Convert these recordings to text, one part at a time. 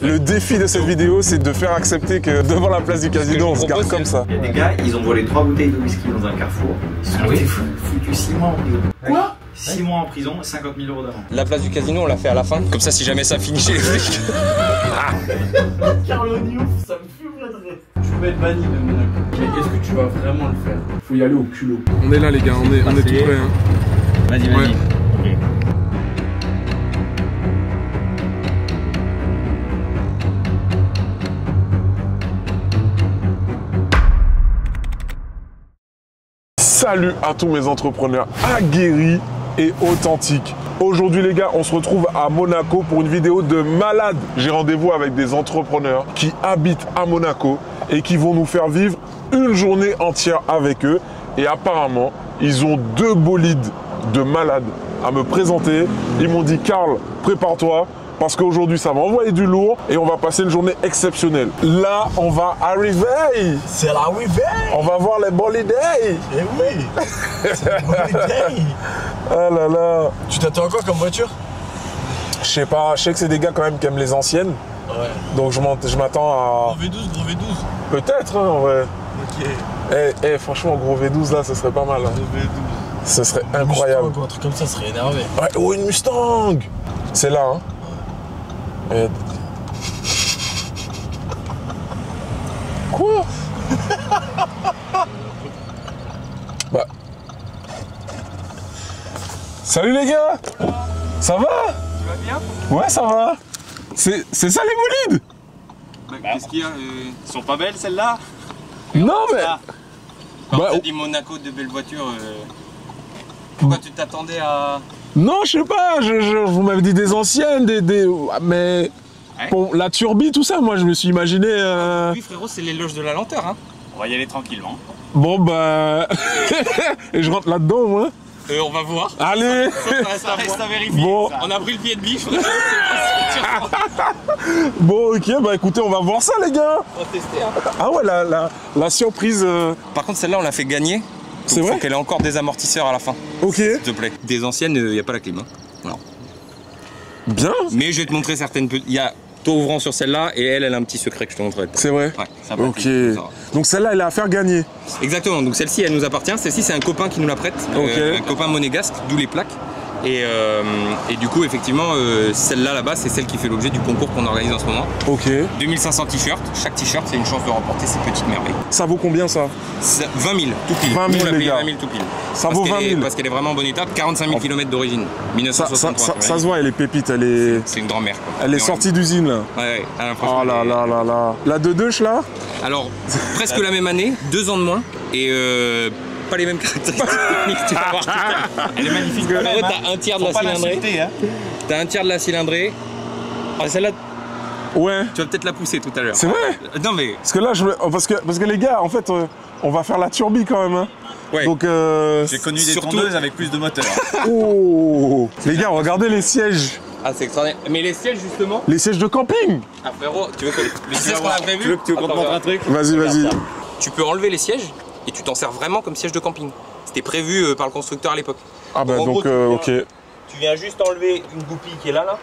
Le défi de cette vidéo, c'est de faire accepter que devant la place du casino, on se garde comme ça. Il y a des gars, ils ont volé 3 bouteilles de whisky dans un carrefour. Ils sont foutus 6 mois en prison. Quoi? 6 mois en prison, 50 000 € d'amende. La place du casino, on l'a fait à la fin. Comme ça, si jamais ça finit chez les flics. Carlo Niouf, ça me fumerait de rire. Tu peux être banni de Monaco. Mais est-ce que tu vas vraiment le faire? Faut y aller au culot. On est là les gars, on est tout prêts. Hein. Vas-y, vas-y. Ok. Salut à tous mes entrepreneurs aguerris et authentiques. Aujourd'hui les gars, on se retrouve à Monaco pour une vidéo de malade. J'ai rendez-vous avec des entrepreneurs qui habitent à Monaco et qui vont nous faire vivre une journée entière avec eux. Et apparemment, ils ont 2 bolides de malades à me présenter. Ils m'ont dit, Karl, prépare-toi. Parce qu'aujourd'hui, ça va envoyer du lourd et on va passer une journée exceptionnelle. Là, on va arriver. C'est l'arrivée. On va voir les bolides. Eh oui. C'est holiday. Ah là là. Tu t'attends à quoi comme voiture? Je sais pas, je sais que c'est des gars quand même qui aiment les anciennes. Ouais. Donc je m'attends à... Gros V12, gros V12. Peut-être, hein, en vrai. Ok. Franchement, gros V12 là, ce serait pas mal. Hein. Gros V12. Ce serait incroyable. Mustang, un truc comme ça serait énervé. Ouais, oh, une Mustang. C'est là, hein. Quoi? Bah. Salut les gars. Ça va? Tu vas bien? Ouais, ça va. C'est ça les bolides? Qu'est-ce qu'il y a Ils sont pas belles celles-là? Non mais... Quand Bah, t'as dit Monaco, de belles voitures, pourquoi tu t'attendais à... Non, je sais pas, vous m'avez dit des anciennes, mais... Ouais. Bon, la turbie, tout ça, moi je me suis imaginé... Oui frérot, c'est l'éloge de la lenteur, hein. On va y aller tranquillement. Bon bah... Et je rentre là-dedans, moi. On va voir. Allez. Ça reste à vérifier. Bon. On a pris le pied de biche. Bon, ok, bah écoutez, on va voir ça, les gars. On va tester, hein. Ah ouais, la surprise... Par contre, celle-là, on l'a fait gagner. C'est vrai? Faut qu'elle ait encore des amortisseurs à la fin. Ok. S'il te plaît. Des anciennes, il n'y a pas la clim. Hein. Voilà. Bien. Mais je vais te montrer certaines... Il y a toi ouvrant sur celle-là et elle a un petit secret que je te montrerai. C'est vrai? Ouais, ça va. Ok. Donc celle-là, elle est à faire gagner. Exactement, donc celle-ci, elle nous appartient. Celle-ci, c'est un copain qui nous la prête. Ok. Un copain monégasque, d'où les plaques. Et du coup, effectivement, celle-là, là-bas, c'est celle qui fait l'objet du concours qu'on organise en ce moment. Ok. 2500 t-shirts. Chaque t-shirt, c'est une chance de remporter ces petites merveilles. Ça vaut combien, ça? 20 000, tout pile. 20 000, Nous, on l'a les payé gars. 20 000 tout pile. Ça vaut 20 000. Parce qu'elle est vraiment en bonne état. 45 000 km d'origine. 1963. Ça se voit, elle est pépite, elle est... C'est une grand-mère, quoi. Elle est sortie d'usine, là. Ouais, ouais. Franchement, Oh là là là là. La de Deutsch, là? Alors, presque la même année, 2 ans de moins. Et pas les mêmes caractéristiques techniques, tu vas voir. Elle est magnifique. T'as un tiers de la cylindrée. Hein. T'as un tiers de la cylindrée. Ah, celle-là, Ouais. tu vas peut-être la pousser tout à l'heure. C'est vrai? Non mais. Parce que là, parce que les gars, en fait, on va faire la turbie quand même, hein. Ouais. Donc, J'ai connu des surtout- tondeuses avec plus de moteur. Oh. Les gars, regardez les sièges. Ah, c'est extraordinaire. Mais les sièges, justement. Les sièges de camping. Ah, frérot, tu veux que. Mais tu sais ce qu'on a prévu? Tu veux qu'on te montre un truc? Vas-y, vas-y. Tu peux enlever les sièges et tu t'en sers vraiment comme siège de camping. C'était prévu par le constructeur à l'époque. Ah bah En donc, gros, ok. Tu viens juste enlever une goupille qui est là, là.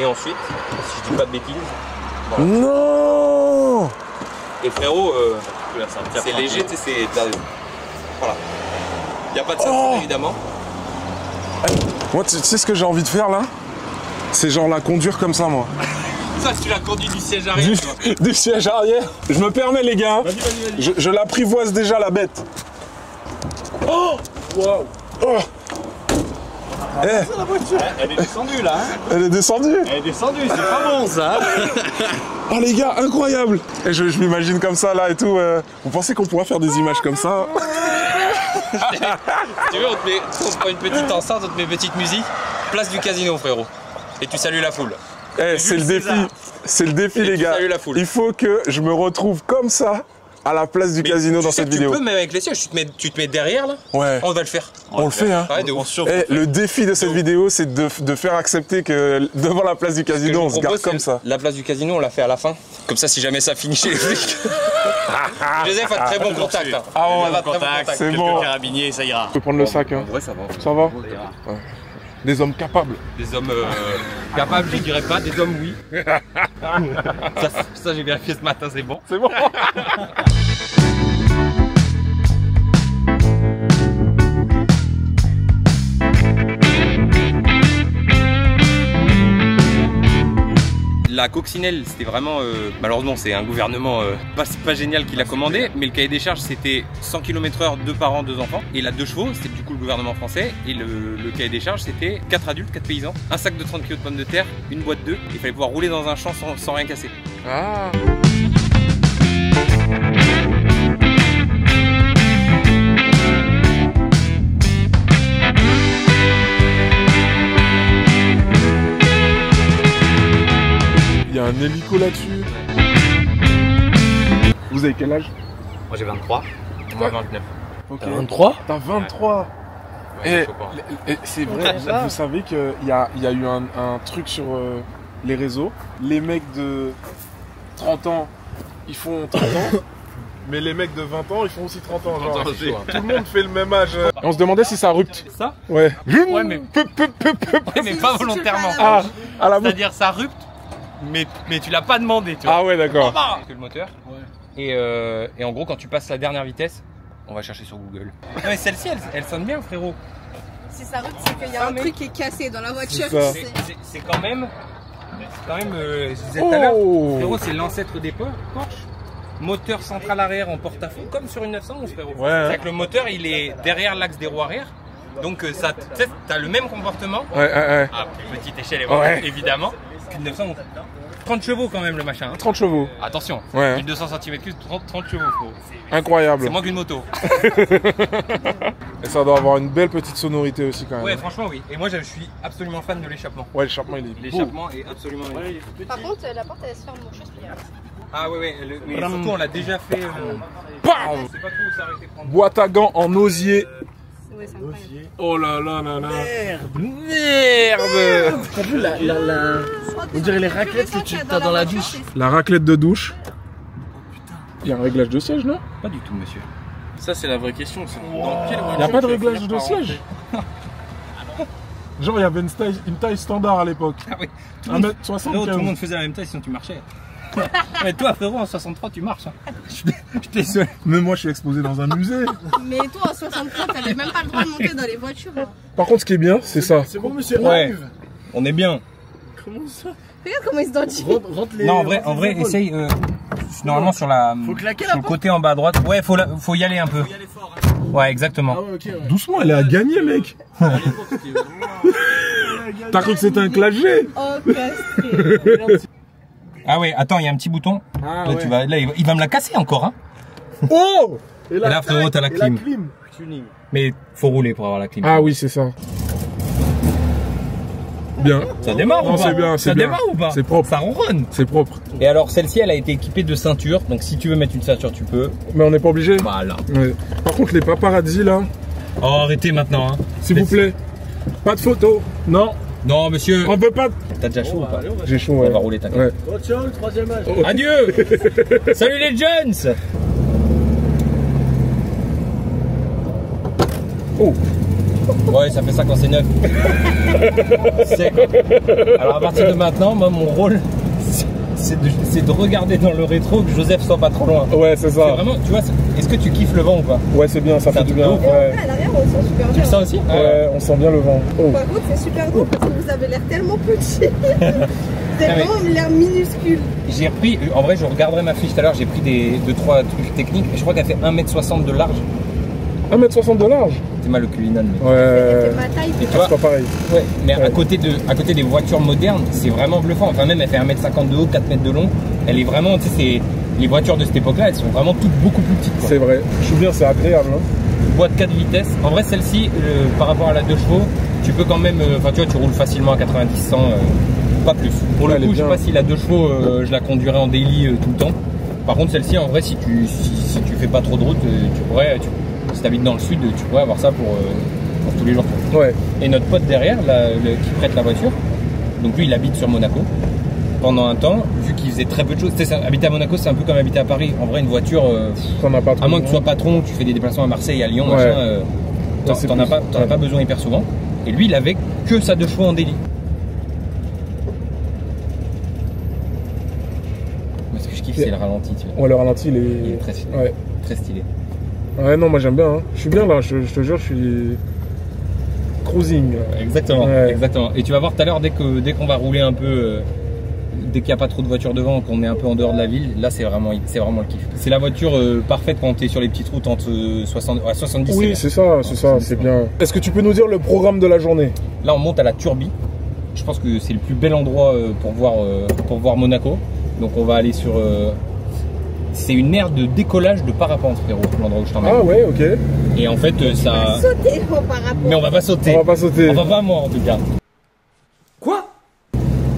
Et ensuite, si je dis pas de bêtises. Voilà. Non. Et frérot, c'est léger, tu sais, c'est. Voilà. Il n'y a pas de ceinture, évidemment. Moi, tu sais ce que j'ai envie de faire là? C'est genre la conduire comme ça, moi. Ça, tu l'as conduit du siège arrière, toi. Du siège arrière. Je me permets, les gars. Vas-y. Je l'apprivoise déjà, la bête. Oh. Wow. Oh. Eh, Elle est descendue là. Hein. elle est descendue. Elle est descendue, c'est pas bon ça. Oh les gars, incroyable. Et je m'imagine comme ça là et tout. Vous pensez qu'on pourrait faire des images comme ça? Tu veux, on prend une petite enceinte, on te met une petite musique. Place du casino, frérot. Et tu salues la foule. Eh, c'est le défi. C'est le défi, les tu gars. salues la foule. Il faut que je me retrouve comme ça à la place du casino dans cette vidéo. Tu peux, même avec les sièges, tu te mets derrière là. Ouais. On va le faire. On le fait, hein. Ouais, de ouf. Eh, le défi de cette vidéo, c'est de faire accepter que devant la place du casino, on se garde comme ça. La place du casino, on l'a fait à la fin. Comme ça, si jamais ça finit chez les flics. Joseph a de très bon contact. Hein. Ah ouais, Joseph a de très bon contact. c'est bon. Carabinier, ça ira. Je peux prendre le sac, hein. En vrai, ça va. Ça va? Ça ira. Ouais. Des hommes capables. Des hommes capables, je dirais pas, des hommes oui. ça j'ai vérifié ce matin, c'est bon. C'est bon. La coccinelle, c'était vraiment, malheureusement c'est un gouvernement pas génial qui l'a commandé, mais le cahier des charges c'était 100 km/h, 2 parents, 2 enfants. Et la 2 chevaux, c'était du coup le gouvernement français. Et le cahier des charges c'était 4 adultes, 4 paysans, un sac de 30 kg de pommes de terre, une boîte d'œufs. Il fallait pouvoir rouler dans un champ sans rien casser. Ah. Il y a un hélico là-dessus. Vous avez quel âge? Moi j'ai 23. Moi 29. Ok. T'as 23? T'as 23. Ouais, Et c'est vrai, vous savez qu'il y a eu un truc sur les réseaux. Les mecs de 30 ans, ils font 30 ans. Mais les mecs de 20 ans, ils font aussi 30 ans. Genre, tout le monde fait le même âge. Et on se demandait si ça rupte. Ça? Ouais. Ouais, mais pas volontairement. Ah, à la C'est-à-dire ça rupte, mais tu l'as pas demandé, tu vois. Ah ouais, d'accord. Que le moteur. Et en gros, quand tu passes la dernière vitesse, on va chercher sur Google. Non, mais celle-ci, elle sonne bien, frérot. Si ça rupte, c'est qu'il y a un truc qui est cassé dans la voiture. C'est ça. Tu sais. C'est quand même, je disais tout à l'heure, frérot, c'est l'ancêtre des Porsche. Moteur central arrière en porte-à-faux, comme sur une 911, frérot. Ouais, hein. C'est que le moteur, il est derrière l'axe des roues arrière. Donc, ça, t'as le même comportement. Ouais. À petite échelle, Ouais. évidemment, qu'une 911. 30 chevaux quand même le machin. Hein. 30 chevaux. Attention, Ouais. 1200 cm3, 30 chevaux, frérot. Incroyable. C'est moins qu'une moto. Et ça doit avoir une belle petite sonorité aussi quand même. Ouais, franchement, oui. Et moi, je suis absolument fan de l'échappement. Ouais, l'échappement il est beau. L'échappement est absolument magnifique. Par contre, la porte elle se ferme, je pense. Ah ouais, mais surtout on l'a déjà fait. Bam. C'est pas trop où s'arrêter prendre. Boîte à gants en osier. Ouais, c'est incroyable. Oh là là là là. Merde. T'as vu on dirait les raclettes que tu as dans la douche. La raclette de douche. Il y a un réglage de siège, non? Pas du tout, monsieur. Ça, c'est la vraie question. Il n'y a pas de réglage de siège. Genre, il y avait une taille standard à l'époque. Ah oui. 1m75. Frérot, tout le monde faisait la même taille sinon tu marchais. Mais toi, frérot, en 63, tu marches. Hein. Je suis désolé. Mais moi, je suis exposé dans un musée. Mais toi, en 63, t'avais même pas le droit de monter dans les voitures. Hein. Par contre, ce qui est bien, c'est ça. C'est bon, monsieur. Ouais. Arrive. On est bien. Comment ça? Regarde comment ils se dentifient. Rentre les. Non, en vrai, essaye. Normalement, sur Faut claquer sur la le côté en bas à droite. Ouais, faut y aller un peu. Ouais, exactement. Ah ouais, ok. Ouais. Doucement, elle est à gagner, mec. T'as cru que c'était un clash G? Oh, castré. Ah ouais, attends, il y a un petit bouton. Ah, Là, ouais. il va me la casser encore, hein. Oh! Et là, frérot, t'as la clim. Tuning. Mais faut rouler pour avoir la clim. Ah oui, c'est ça. Bien. Ça démarre Non, ou pas? c'est bien, c'est Ça bien. démarre ou pas? C'est propre. Ça ronronne. C'est propre. Et alors, celle-ci, elle a été équipée de ceintures. Donc, si tu veux mettre une ceinture, tu peux. Mais on n'est pas obligé. Voilà. Ouais. Par contre, les paparazzi là, Oh, arrêtez maintenant, hein. s'il vous plaît, pas de photos. Non, Non, monsieur. on peut pas. T'as déjà chaud ou pas? J'ai chaud, On ouais. va rouler, t'inquiète. Ouais. Oh, tiens, le troisième âge. Adieu. Salut les Jones. Oh. Ouais, ça fait ça quand c'est neuf. Alors à partir de maintenant, moi mon rôle, c'est de regarder dans le rétro que Joseph soit pas trop loin. Ouais, c'est C'est ça. vraiment, tu vois, est-ce que tu kiffes le vent ou pas? Ouais, c'est bien, ça C'est fait un du truc bien. de ouf. Ouais. À l'arrière, on sent super Tu bien. le sens aussi? Ouais, on sent bien le vent. Oh. Par contre, c'est super drôle parce que vous avez l'air tellement petit. Vous avez Ah, mais- vraiment l'air minuscule. J'ai repris, en vrai je regarderai ma fiche tout à l'heure, j'ai pris 2-3 trucs techniques et je crois qu'elle fait 1m60 de large. 1m60 de large. C'est mal le culinan mais... Ouais. C'est ma taille. Et tu C'est vois, pas pareil. ouais, mais Ouais. à côté des voitures modernes, c'est vraiment bluffant. Enfin même elle fait 1m50 de haut, 4 mètres de long. Elle est vraiment, tu sais, les voitures de cette époque-là, elles sont vraiment toutes beaucoup plus petites. Quoi. C'est vrai. Je suis bien, c'est agréable. Hein. Boîte 4 vitesses. En vrai celle-ci, par rapport à la 2 chevaux, tu peux quand même, enfin tu vois, tu roules facilement à 90-100, pas plus. Pour Ouais, le elle coup, est je sais bien. pas si la 2 chevaux, je la conduirais en daily tout le temps. Par contre celle-ci, en vrai, si tu fais pas trop de route, tu pourrais, si t'habites dans le sud, tu pourrais avoir ça pour tous les jours. Ouais. Et notre pote derrière, qui prête la voiture, donc lui il habite sur Monaco. Pendant un temps, vu qu'il faisait très peu de choses, tu sais, habiter à Monaco c'est un peu comme habiter à Paris. En vrai, une voiture, T'en as pas trop. à moins que tu sois patron, tu fais des déplacements à Marseille, à Lyon, Ouais. machin, Ça, c'est t'en as plus- pas besoin hyper souvent. Et lui, il avait que sa 2 chevaux en délit. Moi, ce que je kiffe, c'est le ralenti, tu vois. Ouais, le ralenti, Il est très stylé. Ouais. Très stylé. Ouais, non, moi j'aime bien. Hein. Je suis bien là, je te jure, je suis cruising. Exactement, Ouais. exactement. Et tu vas voir tout à l'heure, dès qu'on va rouler un peu, dès qu'il n'y a pas trop de voitures devant, qu'on est un peu en dehors de la ville, là c'est vraiment le kiff. C'est la voiture parfaite quand tu es sur les petites routes entre 70 Oui, c'est ça, c'est bien. Est-ce que tu peux nous dire le programme de la journée? Là, on monte à la Turbie. Je pense que c'est le plus bel endroit pour voir Monaco. Donc, on va aller sur. C'est une aire de décollage de parapente, frérot, l'endroit où je t'emmène. Ah ouais, ok. Et en fait, ça. Sauter au parapente. Mais on va pas sauter. On va pas sauter. Enfin, pas moi en tout cas. Quoi?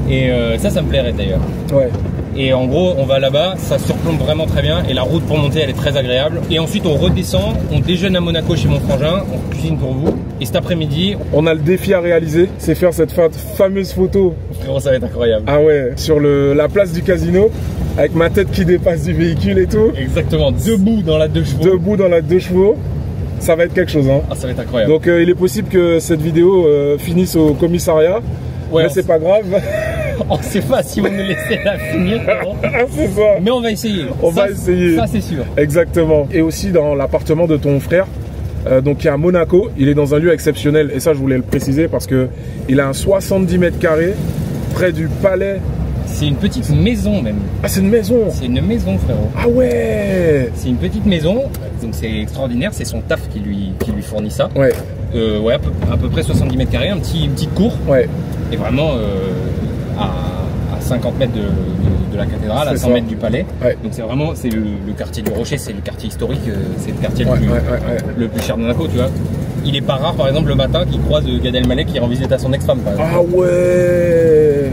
Et ça me plairait d'ailleurs. Ouais. Et en gros, on va là-bas, ça surplombe vraiment très bien. Et la route pour monter, elle est très agréable. Et ensuite, on redescend, on déjeune à Monaco chez mon frangin, on cuisine pour vous. Et cet après-midi, On a le défi à réaliser, c'est faire cette fameuse photo. frérot, ça va être incroyable. Ah ouais, sur la place du casino, avec ma tête qui dépasse du véhicule et tout. Exactement, debout dans la 2 chevaux. Debout dans la 2 chevaux, ça va être quelque chose. Hein. Ah, ça va être incroyable. Donc il est possible que cette vidéo finisse au commissariat. Ouais, mais c'est pas grave. On sait pas si on nous laisser la finir, frérot. C'est ça. Mais on va essayer. On va essayer. Ça, c'est sûr. Exactement. Et aussi dans l'appartement de ton frère, donc qui est à Monaco, il est dans un lieu exceptionnel. Et ça, je voulais le préciser parce que il a un 70 mètres carrés près du palais. C'est une petite maison même. Ah, c'est une maison. C'est une maison, frérot. Ah ouais. C'est une petite maison, donc c'est extraordinaire. C'est son taf qui lui fournit ça. Ouais. Ouais, à peu près 70 mètres carrés, une petite cour. Ouais. Et vraiment à 50 mètres de la cathédrale, à 100 ça. mètres du palais. Ouais. Donc c'est vraiment, c'est le quartier du Rocher, c'est le quartier historique, c'est le quartier Ouais, le plus cher de Monaco, tu vois. Il est pas rare, par exemple, le matin, qu'il croise Gad Elmaleh qui rend visite à son ex-femme, par exemple. Ah ouais.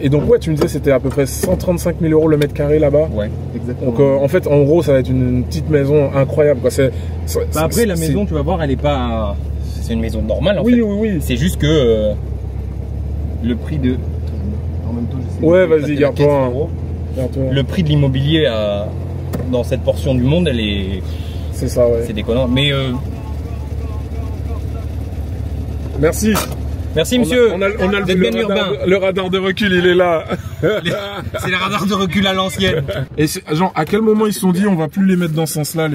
Et donc ouais, tu me disais c'était à peu près 135 000 € le mètre carré là-bas. Ouais, exactement. Donc en fait, en gros, ça va être une petite maison incroyable, quoi. Bah après, la maison, tu vas voir, elle est pas. C'est une maison normale, en fait. Oui, oui, oui. C'est juste que le prix de. En même temps, j'essaie Ouais, de vas-y, éclater la garde-toi, caisse, hein. frérot. Garde-toi. Le prix de l'immobilier dans cette portion du monde, elle est. C'est ça, ouais. C'est déconnant. Mais Merci. merci, monsieur. On a Vous êtes bien urbain. le radar de recul, il est là. C'est le radar de recul à l'ancienne. Et genre, à quel moment ils se sont dit on va plus les mettre dans ce sens-là,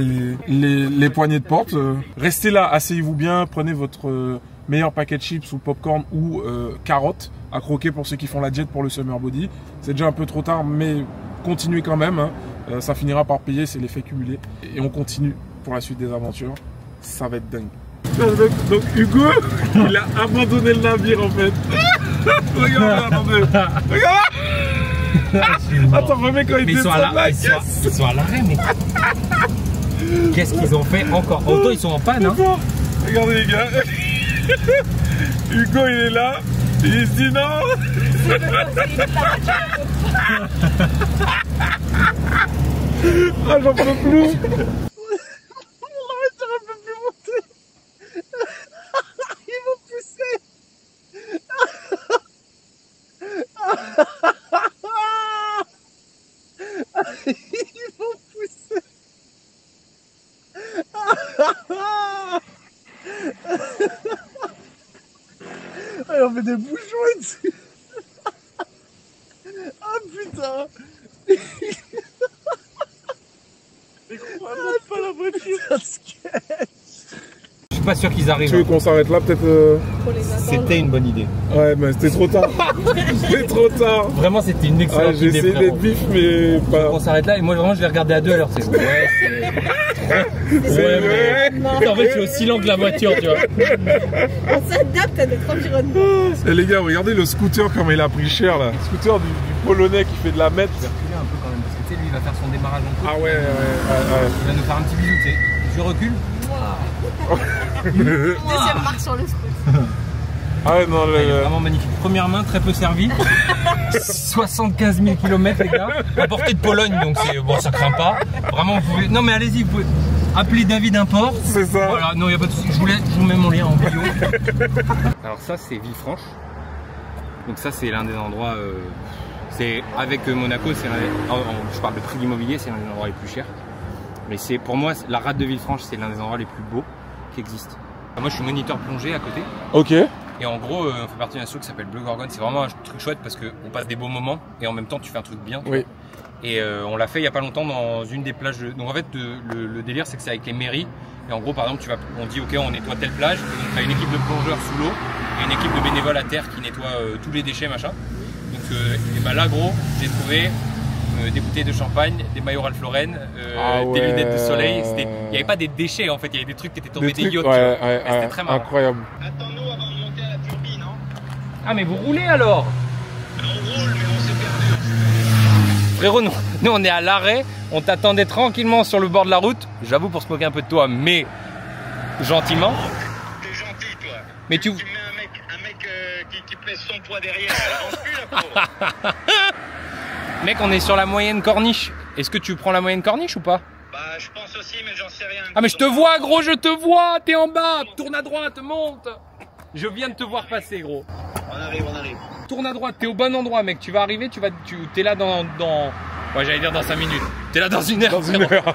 les poignées de porte. Restez là, asseyez-vous bien, prenez votre meilleur paquet de chips ou popcorn ou carottes à croquer pour ceux qui font la diète pour le summer body. C'est déjà un peu trop tard, mais continuez quand même. Hein. Ça finira par payer, c'est l'effet cumulé. Et on continue pour la suite des aventures. Ça va être dingue. Donc Hugo, il a abandonné le navire en fait. Regarde, attendez. Regarde. Attends, remets quand il Mais ils sont descend de la ils caisse. sont à l'arrêt, mais. Qu'est-ce qu'ils ont fait encore? Autant ils sont en panne, hein. Hugo, regardez les gars. Hugo il est là. Il se dit non. Ah, j'en peux plus. On fait des bouchons dessus. Ah putain. Mais pourquoi elle monte pas la voiture? Je suis pas sûr qu'ils arrivent. Tu veux qu'on s'arrête là peut-être Pour les attendre. C'était une bonne idée. Ouais, mais c'était trop tard. C'était trop tard. Vraiment, c'était une Ah, excellente j'ai idée. essayé frérot. d'être vif, mais pas. On s'arrête là et moi vraiment je l'ai regardé à deux alors c'est ouais C'est vrai. mais en fait je suis aussi lent que la voiture tu vois. On s'adapte à notre environnement. Et les gars, regardez le scooter comme il a pris cher là. Le scooter du Polonais qui fait de la mètre. Je vais reculer un peu quand même parce que tu sais lui il va faire son démarrage en coupe. Ah ouais. Il va nous faire un petit bisou tu sais. Je recule. Deuxième marque sur le scoot. Ah ouais, non, Il est vraiment magnifique. Première main, très peu servi. 75 000 km les gars. À portée de Pologne donc c'est bon ça craint pas. Vraiment vous pouvez. Non mais allez-y vous pouvez appeler David Import. c'est ça. Voilà, non, il n'y a pas de souci. Je vous mets mon lien en vidéo. Alors ça, c'est Villefranche. Donc ça, c'est l'un des endroits... c'est avec Monaco, c'est je parle de prix d'immobilier, c'est l'un des endroits les plus chers. Mais c'est pour moi, la rade de Villefranche, c'est l'un des endroits les plus beaux qui existent. Moi, je suis moniteur plongée à côté. Ok. Et en gros, on fait partie d'une asso qui s'appelle Bleu Gorgone. C'est vraiment un truc chouette parce qu'on passe des beaux moments et en même temps tu fais un truc bien. Oui. Et on l'a fait il y a pas longtemps dans une des plages. Donc en fait, le délire c'est que c'est avec les mairies. Et en gros, par exemple, on dit ok, on nettoie telle plage. Et donc tu as une équipe de plongeurs sous l'eau et une équipe de bénévoles à terre qui nettoie tous les déchets machin. Donc et bah là gros, j'ai trouvé des bouteilles de champagne, des maillots Ralph Lauren, des lunettes de soleil. Il n'y avait pas des déchets en fait, il y avait des trucs qui étaient tombés des yachts. C'était très marrant. Incroyable. Attends-nous avant de monter à la turbine, hein. Ah mais vous roulez alors? On roule, mais on s'est perdu. Frérot, nous on est à l'arrêt, on t'attendait tranquillement sur le bord de la route. J'avoue pour se moquer un peu de toi, mais gentiment. T'es gentil, toi. Mais tu mets un mec qui pèse son poids derrière, ça avance plus la pauvre. Mec, on est sur la moyenne corniche. Est-ce que tu prends la moyenne corniche ou pas? Bah, je pense aussi, mais j'en sais rien. Ah mais je te vois gros, je te vois. T'es en bas, tourne à droite, monte. Je viens de te voir passer gros. On arrive. Tourne à droite, t'es au bon endroit mec. Tu vas arriver, t'es là dans... Ouais, j'allais dire dans 5 minutes. T'es là dans 1 heure. Dans 1 heure.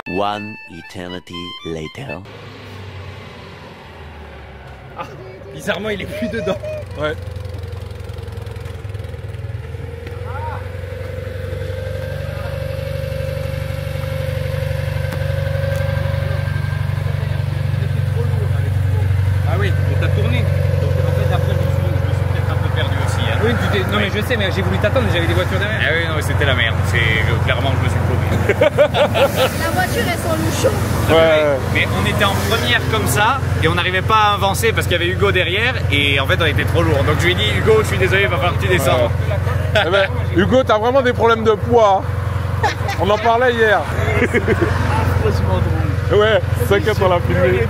One eternity later. Ah, bizarrement il est plus dedans. Ouais. Ah oui, mais t'as tourné. Donc en fait après je me suis peut-être un peu perdu aussi. Hein. Oui, non mais je sais, mais j'ai voulu t'attendre, mais j'avais des voitures derrière. Ah oui, non mais c'était la merde. Clairement je me suis paumé. La voiture elle sent le chaud. Ouais. Mais on était en première comme ça et on n'arrivait pas à avancer parce qu'il y avait Hugo derrière et en fait on était trop lourd. Donc je lui ai dit Hugo, je suis désolé, il va falloir que tu descendes. Eh ben, Hugo, t'as vraiment des problèmes de poids. On en parlait hier. Ouais, t'inquiète, on l'a filmé.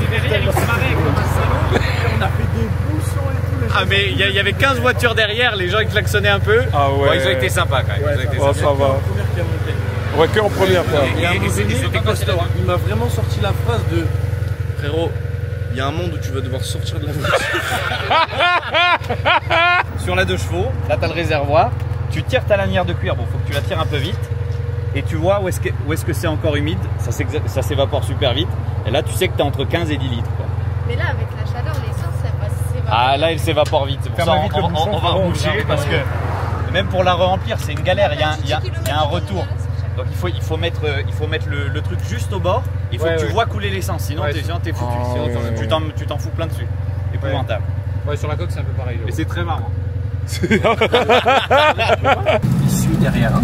Ah mais il y avait 15 voitures derrière, les gens ils klaxonnaient un peu. Ah ouais. Bon, ils ont été sympas quand même. Ils ont été Oh, sympas. ça va. Ouais, que en première fois. Et à un moment donné, c'était costaud, hein. il m'a vraiment sorti la phrase de frérot, il y a un monde où tu vas devoir sortir de la voiture. Sur la 2 chevaux, là t'as le réservoir, tu tires ta lanière de cuir, bon faut que tu la tires un peu vite et tu vois où est-ce que c'est encore humide, ça s'évapore super vite et là tu sais que t'es entre 15 et 10 litres quoi. Mais là avec la chaleur, l'essence elle va s'évaporer. Ah là elle s'évapore vite, c'est pour ça on va reboucher parce que même pour la re-remplir c'est une galère, il y a un retour. Donc il faut mettre le truc juste au bord, il faut que tu vois couler l'essence, sinon t'es foutu, sinon tu t'en fous plein dessus, épouvantable. Ouais, sur la coque c'est un peu pareil. Mais c'est très marrant. Il suit derrière. Hein.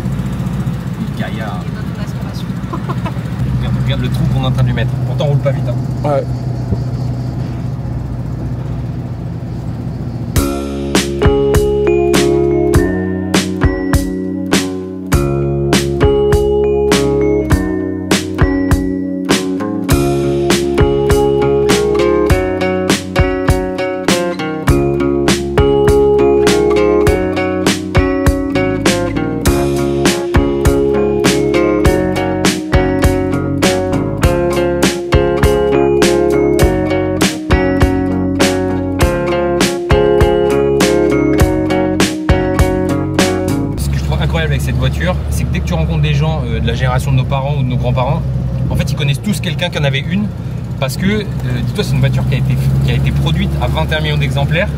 Il gaillard. Il donne une respiration. Regarde le trou qu'on est en train de lui mettre. Pourtant on roule pas vite. Hein. Ouais. Avec cette voiture, c'est que dès que tu rencontres des gens de la génération de nos parents ou de nos grands-parents, en fait ils connaissent tous quelqu'un qui en avait une parce que, dis-toi, c'est une voiture qui a été produite à 21 millions d'exemplaires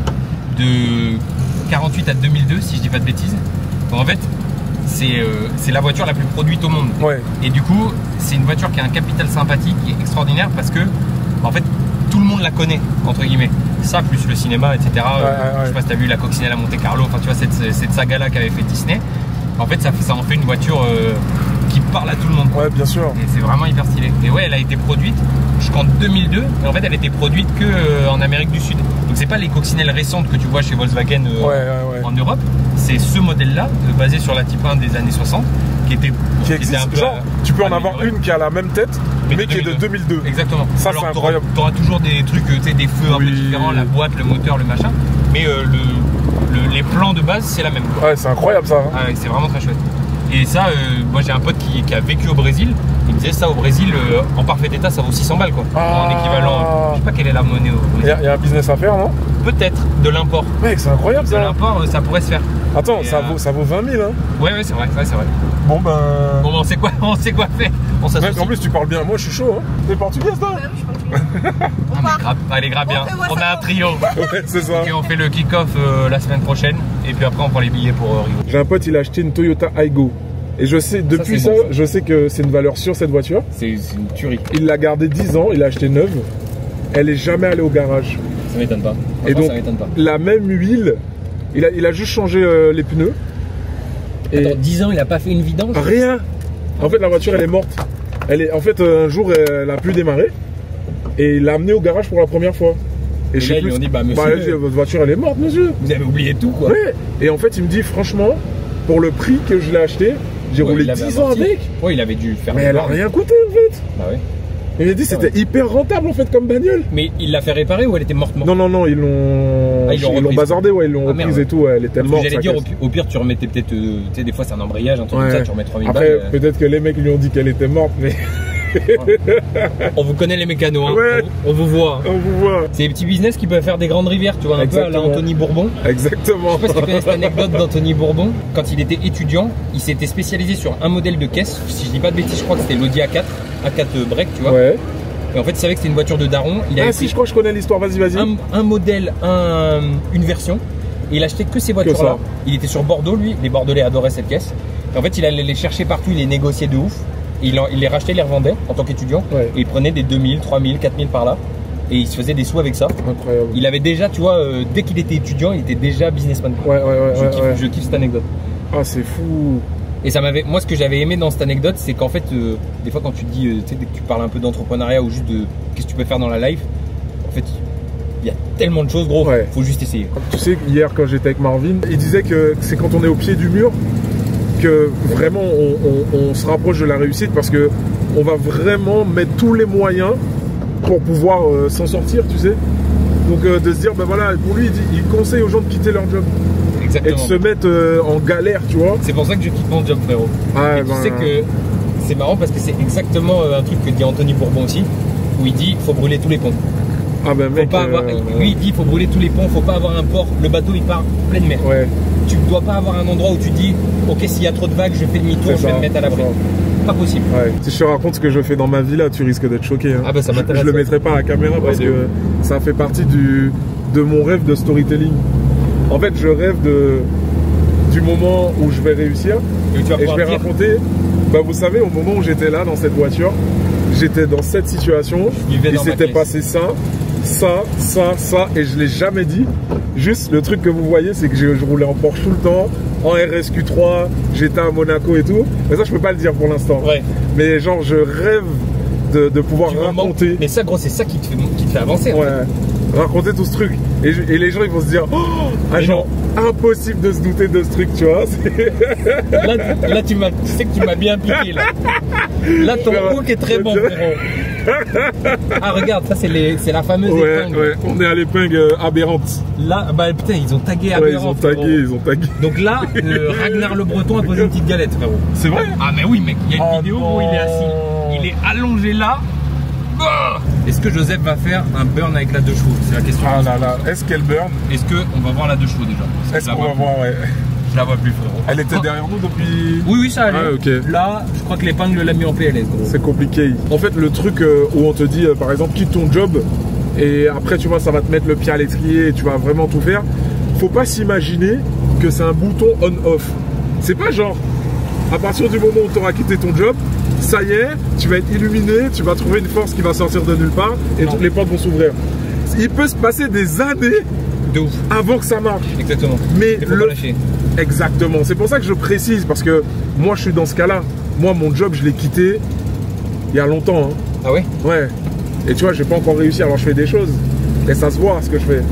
de 48 à 2002 si je dis pas de bêtises. Donc en fait c'est la voiture la plus produite au monde. Ouais. Et du coup c'est une voiture qui a un capital sympathique et extraordinaire parce que en fait tout le monde la connaît entre guillemets. Ça plus le cinéma etc. Je sais pas si t'as vu la coccinelle à Monte Carlo, enfin tu vois cette saga là qu'avait fait Disney. En fait, ça en fait une voiture qui parle à tout le monde. Ouais, bien sûr. Et c'est vraiment hyper stylé. Et ouais, elle a été produite jusqu'en 2002. Et en fait, elle a été produite que en Amérique du Sud. Donc, c'est pas les coccinelles récentes que tu vois chez Volkswagen en Europe. C'est ce modèle-là, basé sur la Type 1 des années 60, qui était un peu. Genre, tu peux en avoir une qui a la même tête, mais qui est de 2002. Exactement. Ça, c'est incroyable. Tu auras toujours des trucs, tu sais, des feux un peu différents, la boîte, le moteur, le machin. Mais les plans de base, c'est la même. Quoi. Ouais, c'est incroyable ça. Hein. Ah, c'est vraiment très chouette. Et ça, moi j'ai un pote qui a vécu au Brésil. Il me disait ça au Brésil, en parfait état, ça vaut 600 balles quoi. En équivalent. Je sais pas quelle est la monnaie au Brésil. Il y a un business à faire, non? Peut-être de l'import. Mec, c'est incroyable ça. De l'import, ça pourrait se faire. Attends, Et, ça vaut 20 000, hein. Ouais, c'est vrai, c'est vrai. Bon, ben. Bon, on sait quoi faire. On s'associe. En plus, tu parles bien. Moi, je suis chaud, hein. T'es portugaise, toi? Ouais, je pense que Allez, grave bien. On a un trio. Ouais, c'est ça. Ok, on fait le kick-off la semaine prochaine. Et puis après, on prend les billets pour Rio. J'ai un pote, il a acheté une Toyota Aygo. Et je sais, depuis ça, c'est bon, ça. je sais que c'est une valeur sûre, cette voiture. C'est une tuerie. Il l'a gardée 10 ans, il l'a acheté neuve. Elle est jamais allée au garage. Ça m'étonne pas. Et donc, ça m'étonne pas. la même huile, il a juste changé les pneus. Et Attends, 10 ans, il a pas fait une vidange? rien. En fait, la voiture, elle est morte. En fait, un jour, elle a pu démarrer. Et il l'a amenée au garage pour la première fois. Et là, ils lui ont dit, bah, monsieur, votre voiture, elle est morte, monsieur. Vous avez oublié tout, quoi. Ouais. Et en fait, il me dit, franchement, pour le prix que je l'ai acheté, j'ai roulé 10 ans avec. Ouais, il avait dû faire. Mais elle a rien coûté, en fait. Bah ouais. Il m'a dit c'était hyper rentable en fait comme bagnole. Mais il l'a fait réparer ou elle était morte? Non, ils l'ont bazardé, ouais, ils l'ont reprise et tout, ouais, elle était morte. J'allais dire au pire tu remettais peut-être, tu sais des fois c'est un embrayage, un truc comme ça, tu remets 3000 balles. Après peut-être que les mecs lui ont dit qu'elle était morte, mais on vous connaît les mécanos, hein. Ouais. On vous voit. On vous voit. C'est des petits business qui peuvent faire des grandes rivières, tu vois, un peu à la Anthony Bourbon. Exactement. Je sais pas si tu connais cette anecdote d'Anthony Bourbon. Quand il était étudiant, il s'était spécialisé sur un modèle de caisse. Si je dis pas de bêtises, je crois que c'était l'Audi A4 break, tu vois. Ouais. Et en fait, il savait que c'était une voiture de daron. Il avait si, je crois que je connais l'histoire, vas-y. Un modèle, une version. Et il achetait que ces voitures-là. Il était sur Bordeaux, lui. Les Bordelais adoraient cette caisse. Et en fait, il allait les chercher partout, il les négociait de ouf. Et il les rachetait, il les revendait en tant qu'étudiant. Ouais. Et il prenait des 2000, 3000, 4000 par là. Et il se faisait des sous avec ça. Incroyable. Il avait déjà, tu vois, dès qu'il était étudiant, il était déjà businessman. Ouais. Je kiffe cette anecdote. Ah, c'est fou. Et ça m'avait, moi, ce que j'avais aimé dans cette anecdote, c'est qu'en fait, des fois, quand tu te dis, tu sais, dès que tu parles un peu d'entrepreneuriat ou juste de qu'est-ce que tu peux faire dans la life, en fait, il y a tellement de choses, gros. Ouais. Faut juste essayer. Tu sais, hier, quand j'étais avec Marvin, il disait que c'est quand on est au pied du mur que vraiment on se rapproche de la réussite parce que on va vraiment mettre tous les moyens pour pouvoir s'en sortir, tu sais. Donc de se dire, ben voilà, pour lui, il conseille aux gens de quitter leur job. Exactement. Et de se mettre en galère, tu vois. C'est pour ça que je quitte mon job, frérot. Ah, et tu sais que c'est marrant parce que c'est exactement un truc que dit Anthony Bourbon aussi, où il dit faut brûler tous les ponts. Ah ben mec, lui il dit faut brûler tous les ponts, faut pas avoir un port, le bateau il part pleine mer. Ouais. Tu ne dois pas avoir un endroit où tu dis ok, s'il y a trop de vagues, je fais demi-tour, je vais me mettre à l'abri. Pas possible. Ouais. Si je te raconte ce que je fais dans ma vie là, tu risques d'être choqué. Hein. Ah bah ça m'intéresse. Je le mettrai pas à la caméra parce que ça fait partie de mon rêve de storytelling. En fait, je rêve du moment où je vais réussir et je vais raconter. Bah vous savez, au moment où j'étais là dans cette voiture, j'étais dans cette situation. Il s'était passé ça, et je l'ai jamais dit. Juste le truc que vous voyez, c'est que je roulais en Porsche tout le temps, en RSQ3, j'étais à Monaco et tout. Mais ça, je peux pas le dire pour l'instant. Ouais. Mais genre, je rêve de pouvoir raconter. Mais ça, gros, c'est ça qui te fait avancer. Ouais. En fait. Raconter tout ce truc. Et les gens, ils vont se dire, oh, genre, impossible de se douter de ce truc, tu vois. Là, tu sais que tu m'as bien piqué, là. Là, ton hook est très bon, frérot. Ah, regarde, ça, c'est la fameuse épingle. Ouais, on est à l'épingle aberrante. Là, bah putain, ils ont tagué aberrant. Ils ont tagué. Donc là, Ragnar le Breton a posé une petite galette, frérot. C'est vrai? Ah, mais oui, mec, il y a une vidéo où il est assis. Il est allongé là. Est-ce que Joseph va faire un burn avec la 2 chevaux? C'est la question. Ah là là, est-ce qu'elle burn? Est-ce qu'on va voir la 2 chevaux déjà? Est-ce qu'on va voir, ouais. Je la vois plus, frérot. Elle était derrière nous depuis... Oui, ça allait. Ah, okay. Là, je crois que l'épingle l'a mis en PLS, gros. C'est compliqué. En fait, le truc où on te dit, par exemple, quitte ton job, et après, tu vois, ça va te mettre le pied à l'étrier et tu vas vraiment tout faire. Faut pas s'imaginer que c'est un bouton on-off. C'est pas genre, à partir du moment où tu auras quitté ton job, ça y est, tu vas être illuminé, tu vas trouver une force qui va sortir de nulle part et toutes les portes vont s'ouvrir. Il peut se passer des années de ouf avant que ça marche. Exactement. Mais faut pas lâcher. Exactement. C'est pour ça que je précise parce que moi je suis dans ce cas-là. Moi mon job je l'ai quitté il y a longtemps. Hein. Ah ouais? Ouais. Et tu vois, j'ai pas encore réussi. Alors je fais des choses et ça se voit ce que je fais.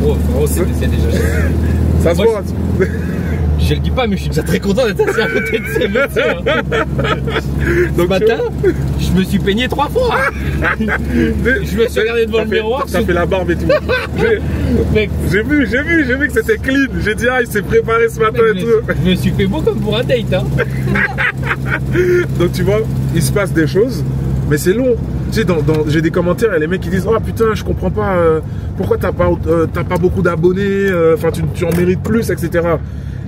Oh, c'est déjà. Ça se voit. Je le dis pas, mais je suis déjà très content d'être assis à côté de ces médecins. Donc, ce matin, je me suis peigné 3 fois. Je me suis regardé devant le miroir. Ça fait la barbe et tout. J'ai vu que c'était clean. J'ai dit, ah, il s'est préparé ce matin et tout. Je me suis fait beau comme pour un date. Hein. Donc, tu vois, il se passe des choses, mais c'est long. Tu sais, j'ai des commentaires et les mecs qui disent, oh putain, je comprends pas, pourquoi t'as pas beaucoup d'abonnés, enfin, tu en mérites plus, etc.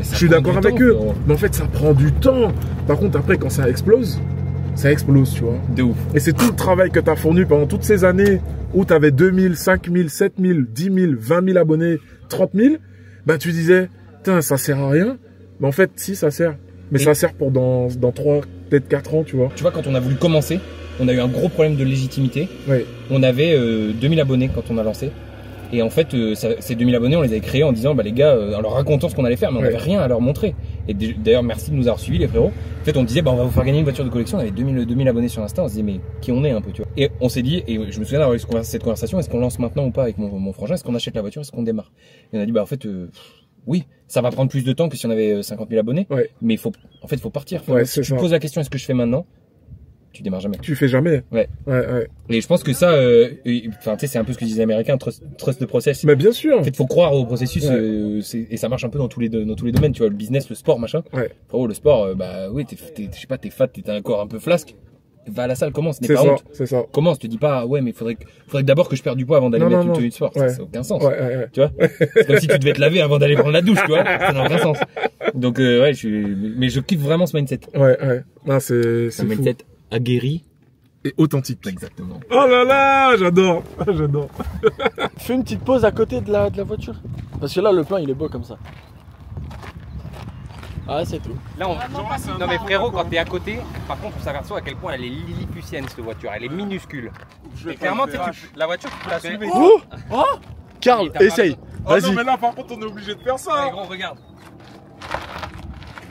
Je suis d'accord avec eux. Mais en fait, ça prend du temps. Par contre, après, quand ça explose, tu vois. De ouf. Et c'est tout le travail que tu as fourni pendant toutes ces années où tu avais 2000, 5000, 7000, 10 000, 20 000 abonnés, 30 000. Bah, tu disais, putain, ça sert à rien. Mais en fait, si, ça sert. Mais ça sert pour dans 3, peut-être 4 ans, tu vois. Tu vois, quand on a voulu commencer, on a eu un gros problème de légitimité. Ouais. On avait 2000 abonnés quand on a lancé. Et en fait, ces 2000 abonnés, on les avait créés en disant, bah les gars, en leur racontant ce qu'on allait faire, mais on n'avait rien à leur montrer. Et d'ailleurs, merci de nous avoir suivis, les frérots. En fait, on disait, bah on va vous faire gagner une voiture de collection. On avait 2000 abonnés sur Insta. On se disait, mais qui on est un peu, tu vois. Et on s'est dit, et je me souviens d'avoir eu cette conversation, est-ce qu'on lance maintenant ou pas avec mon frangin? Est-ce qu'on achète la voiture? Est-ce qu'on démarre? Et on a dit, bah en fait, oui, ça va prendre plus de temps que si on avait 50 000 abonnés. Ouais. Mais faut partir. Si tu te poses la question, est-ce que je fais maintenant? Tu démarres jamais. Tu fais jamais. Ouais. Et je pense que ça, enfin, tu sais, c'est un peu ce que disent les Américains, trust the process. Mais bien sûr. En fait, faut croire au processus, et ça marche un peu dans tous les domaines, tu vois, le business, le sport, machin. Ouais. Frérot, le sport, bah oui, je sais pas, t'es fat, t'es un corps un peu flasque. Va à la salle, commence, c'est ça, c'est ça. Commence, te dis pas, ouais, mais faudrait que d'abord que je perde du poids avant d'aller mettre une tenue de sport. Ça n'a aucun sens. Tu vois? C'est comme si tu devais te laver avant d'aller prendre la douche, tu vois? Ça n'a aucun sens. Donc, mais je kiffe vraiment ce mindset. Non, c'est un mindset aguerri. Et authentique. Exactement. Oh là là, j'adore. Fais une petite pause à côté de la voiture. Parce que là, le plan, il est beau comme ça. Ah, c'est tout. Là, non mais frérot, quand t'es à côté, par contre, on s'aperçoit à quel point elle est lilliputienne cette voiture. Elle est minuscule. Et clairement, la voiture, tu peux la soulever. Oh Karl, essaye. Vas-y. Non, mais là, par contre, on est obligé de faire ça. Allez, gros, regarde.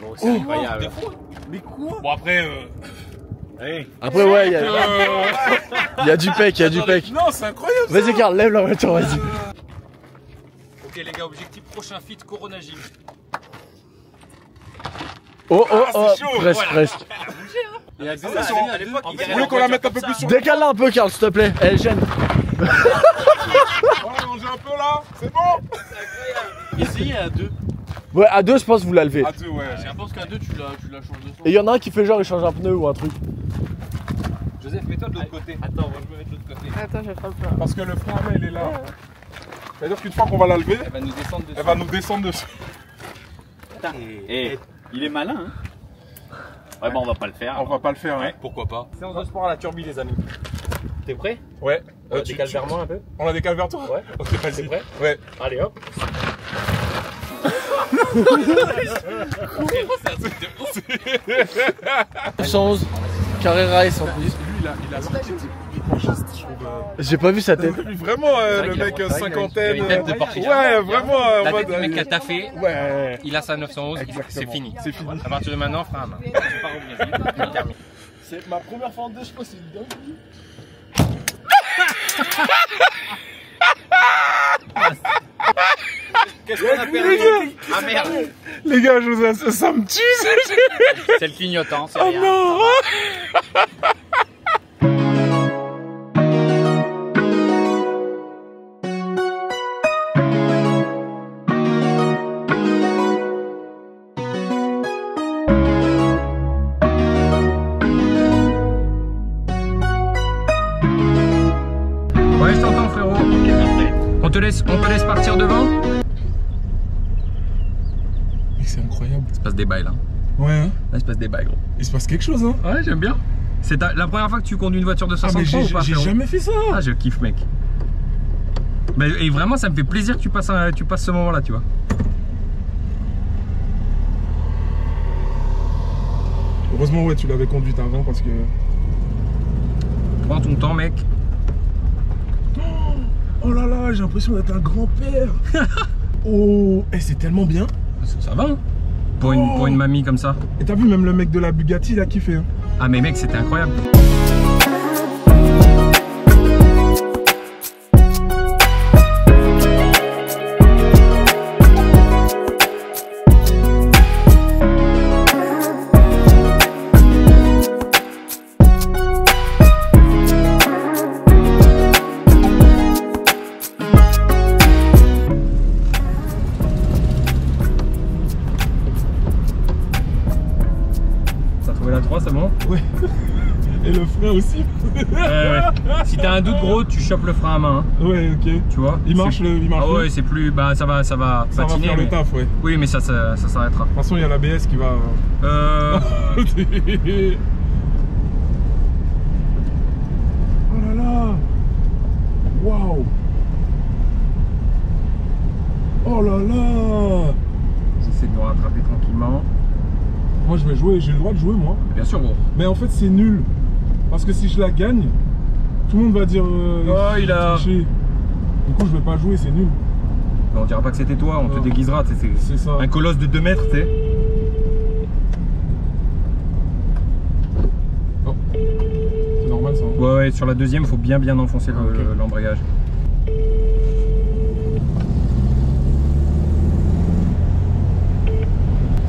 Gros, c'est incroyable. Mais quoi? Bon, après, Après, ouais, il y a du pec, Non, c'est incroyable. Vas-y, Karl, lève la voiture, vas-y. Ok, les gars, objectif prochain fit Corona Gym. Oh, presque. Il y a Vous voulez qu'on la mette un peu plus sur le Décale-la un peu, Karl, s'il te plaît. Elle gêne. On va manger un peu là, c'est bon. Essayez à 2. Ouais, à 2, je pense que vous la levez. À 2, ouais. Je pense qu'à 2, tu la changes de sens. Et il y en a un qui fait genre, il change un pneu ou un truc. Joseph, mets-toi de l'autre côté. Attends, moi je me mets de l'autre côté. Attends, je frappe pas. Parce que le frein à main, il est là. C'est-à-dire qu'une fois qu'on va la lever, elle va nous descendre dessus. Elle va nous descendre dessus. Putain, il est malin, hein. Ouais, bon, on va pas le faire. On va pas le faire, hein. Pourquoi pas? Séance de sport à la turbi, les amis. T'es prêt? Ouais. On décale vers moi un peu. On la décale vers toi? Ouais. Ok, vas-y. T'es prêt? Ouais. Allez, hop. C'est 111. Carrera S en plus. Lui, il a sorti du porchiste, je trouve. J'ai pas vu sa tête. Vraiment, le mec cinquantaine. Il a une tête de porchiste. Ouais, vraiment. La tête du mec qui a taffé. Ouais. Il a sa 911. C'est fini. C'est fini. À partir de maintenant, frein à main. Tu pars au Brésil. C'est ma première fois en 2, je pense, c'est une dingue. Qu'est-ce qu'on a perdu? Ah merde! Les gars, je vous assure, ça me tue! C'est le clignotant, c'est Oh rien. non! Ouais, je t'entends, frérot. On te laisse partir devant. C'est incroyable. Il se passe des bails là. Ouais, hein? Là, il se passe des bails, gros. Il se passe quelque chose, hein? Ouais, j'aime bien. C'est la première fois que tu conduis une voiture de 63 ou pas? J'ai jamais fait ça. Ah, je kiffe, mec. Mais, et vraiment, ça me fait plaisir que tu passes ce moment-là, tu vois. Heureusement, ouais, tu l'avais conduite avant parce que. Prends ton temps, mec. Oh là là, j'ai l'impression d'être un grand-père. Oh, et c'est tellement bien. Ça va, hein? Pour une mamie comme ça. Et t'as vu, même le mec de la Bugatti, il a kiffé. Hein. Ah, mais mec, c'était incroyable. C'est bon? Ouais. Et le frein aussi. Ouais. Si t'as un doute gros, tu chopes le frein à main. Hein. Ouais, ok. Tu vois. Il marche. Ah ouais, c'est plus. Bah ça va Ça patiner. va faire le taf, ouais. Oui, mais ça s'arrêtera. De toute façon, il y a l'ABS qui va. Oh là là. Waouh. Oh là là. J'essaie de me rattraper tranquillement. Moi je vais jouer, j'ai le droit de jouer moi. Bien sûr gros. Mais en fait c'est nul. Parce que si je la gagne, tout le monde va dire oh il a triché. Du coup je vais pas jouer, c'est nul. Non, on dira pas que c'était toi, on te déguisera. C'est ça. Un colosse de 2 mètres, tu sais. Oh. C'est normal ça. Hein. Ouais, sur la deuxième, faut bien enfoncer l'embrayage.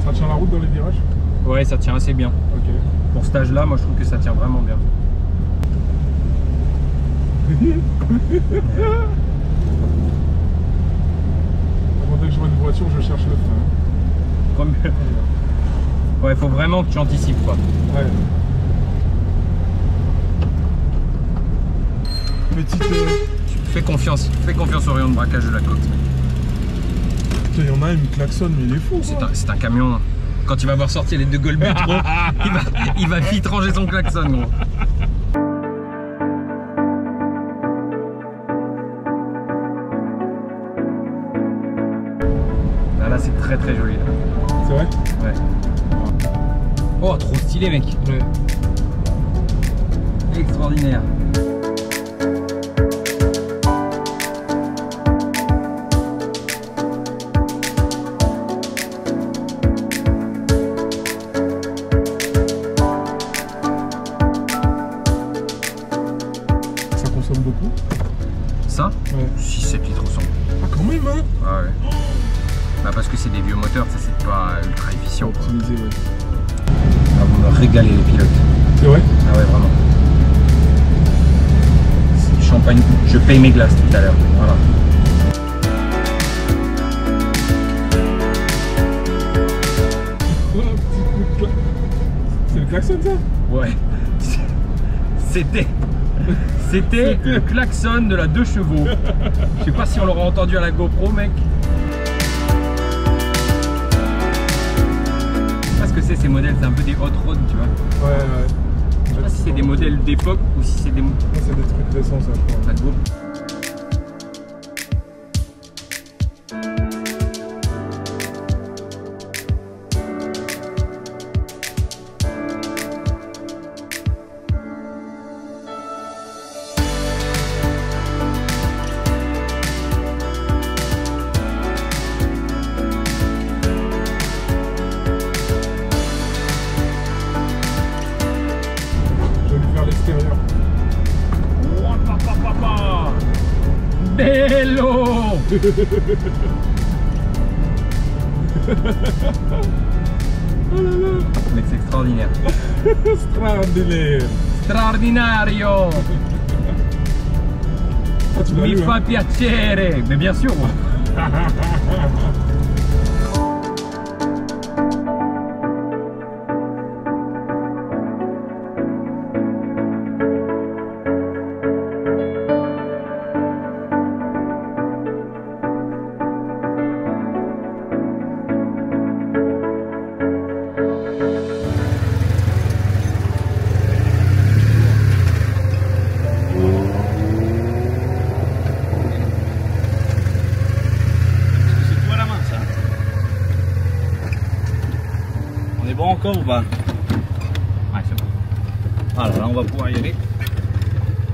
Ça tient la route dans les virages? Ouais, ça tient assez bien. Ok. Pour cet âge-là, moi je trouve que ça tient vraiment bien. Dès que je vois une voiture, je cherche le frein. Ouais, faut vraiment que tu anticipes quoi. Ouais. Petite. Fais confiance au rayon de braquage de la côte. Il y en a, il me klaxonne, mais il est fou. C'est un camion. Quand il va voir sortir les 2 Golbut, il va vite ranger son klaxon, gros. Là, c'est très joli. C'est vrai? Ouais. Oh, trop stylé, mec. Ouais. Extraordinaire. Beaucoup. Ça? Ouais. 6-7 litres au 100. Ah quand même hein? Ah ouais. Bah parce que c'est des vieux moteurs, c'est pas ultra efficient. Optimisé, ouais. Ah, vous me régalez les pilotes. C'est vrai? Ah ouais vraiment. Champagne, je paye mes glaces tout à l'heure. Voilà. C'est le klaxon ça? Ouais. C'était le klaxon de la 2 chevaux. Je sais pas si on l'aura entendu à la GoPro, mec. Je sais pas ce que c'est ces modèles, c'est un peu des hot rod, tu vois. Ouais. Je sais pas si c'est des modèles d'époque ou si c'est des... C'est des trucs récents ça, je crois. La Go. L'extérieur. Oh, bello. Mec, c'est extraordinaire. Straordinaire. Straordinario. Ah, tu l'as Mi lu, fa hein. piacere. Mais bien sûr. Encore ou pas? Ouais, c'est bon. Voilà, là on va pouvoir y aller.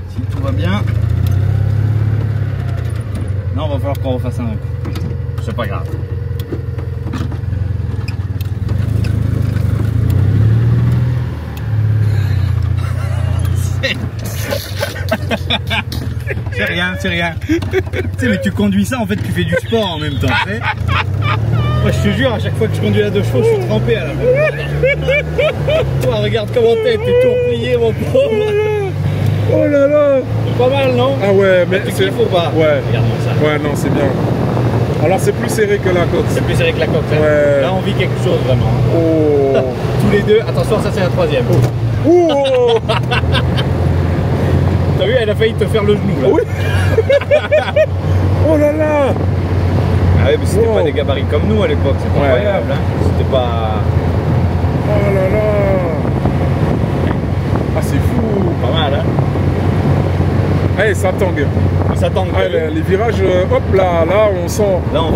Si tout va bien. Non, on va falloir qu'on refasse un coup. C'est pas grave. C'est rien, c'est rien. Tu sais, mais tu conduis ça, en fait, tu fais du sport en même temps, tu sais. Moi, je te jure, à chaque fois que je conduis la 2 chevaux, je suis trempé à la fin. Toi, regarde comment t'es tout replié, mon pauvre. Oh là là. C'est pas mal, non? Ah ouais, mais c'est kiffes ou pas? Ouais. Regarde-moi ça. Ouais, non, c'est bien. Alors, c'est plus serré que la côte. C'est plus serré que la coque. Ouais. Là, on vit quelque chose, vraiment. Oh. tous les deux. Attention, ça c'est la troisième. Oh. T'as vu, elle a failli te faire le genou là. Oui. Oh là là. Ah ouais, mais c'était pas des gabarits comme nous à l'époque, c'était incroyable. Hein. C'était pas... Oh là là. Ah c'est fou. Pas mal, hein. Allez, ça tangue. Ça tangue. Ah, les virages, hop là, on sent. Là, on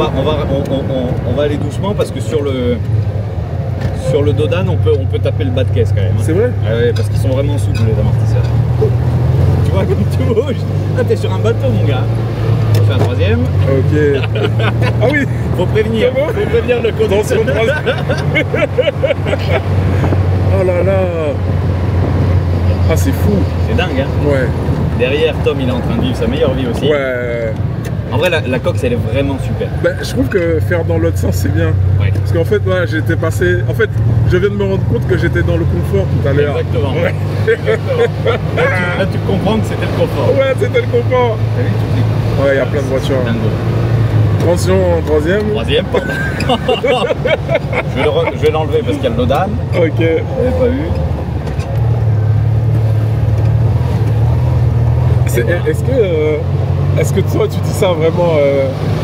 va aller doucement parce que sur le Dodan, on peut taper le bas de caisse quand même. Hein. C'est vrai? Ah ouais, parce qu'ils sont vraiment souples les amortisseurs. Tu vois comme tu bouges. Ah, t'es sur un bateau, mon gars. On fait un troisième. Ok. Ah oui. Faut prévenir. Faut prévenir le conducteur. Oh là là. Ah c'est fou. C'est dingue, hein. Ouais. Derrière, Tom, il est en train de vivre sa meilleure vie aussi. Ouais. En vrai, la coque, elle est vraiment super. Ben, je trouve que faire dans l'autre sens, c'est bien. Ouais. Parce qu'en fait, ouais, j'étais passé... En fait, je viens de me rendre compte que j'étais dans le confort tout à l'heure. Exactement. Ouais. Exactement. Là, tu comprends que c'était le confort. Ouais, c'était le confort. T'as vu, tout est... Ouais, il y a plein de voitures. Dingo. Attention, troisième. Troisième, pardon. Je vais l'enlever parce qu'il y a le Lodan. Ok. J'avais pas vu. Est-ce que toi, tu dis ça vraiment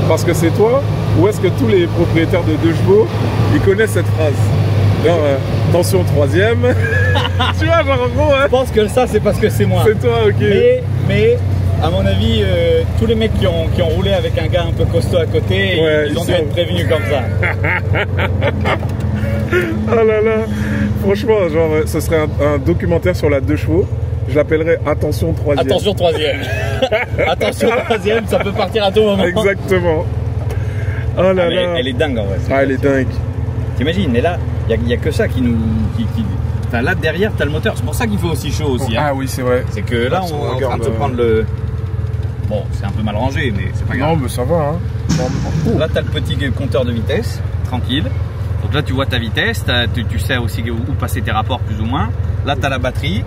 parce que c'est toi, ou est-ce que tous les propriétaires de 2 chevaux, ils connaissent cette phrase? Genre, attention, troisième. Tu vois, genre en gros, hein. Je pense que ça, c'est parce que c'est moi. C'est toi, ok. Mais à mon avis, tous les mecs qui ont roulé avec un gars un peu costaud à côté, ouais, ils ont dû être prévenus comme ça. Oh là là. Franchement, genre, ce serait un documentaire sur la 2 chevaux. Je l'appellerais Attention, troisième. Attention, troisième. Attention, troisième, ça peut partir à tout moment. Exactement. Oh là là. Elle est dingue en vrai. Ah, elle est dingue. T'imagines, et là, il n'y a que ça qui nous... Enfin, là, derrière, t'as le moteur. C'est pour ça qu'il fait aussi chaud aussi. Hein. Ah oui, c'est vrai. C'est que là, on est en train de se prendre le... Bon, c'est un peu mal rangé, mais c'est pas grave. Non, mais ça va, hein. Là, t'as le petit compteur de vitesse, tranquille. Donc là, tu vois ta vitesse, tu sais aussi où passer tes rapports, plus ou moins. Là, t'as la batterie.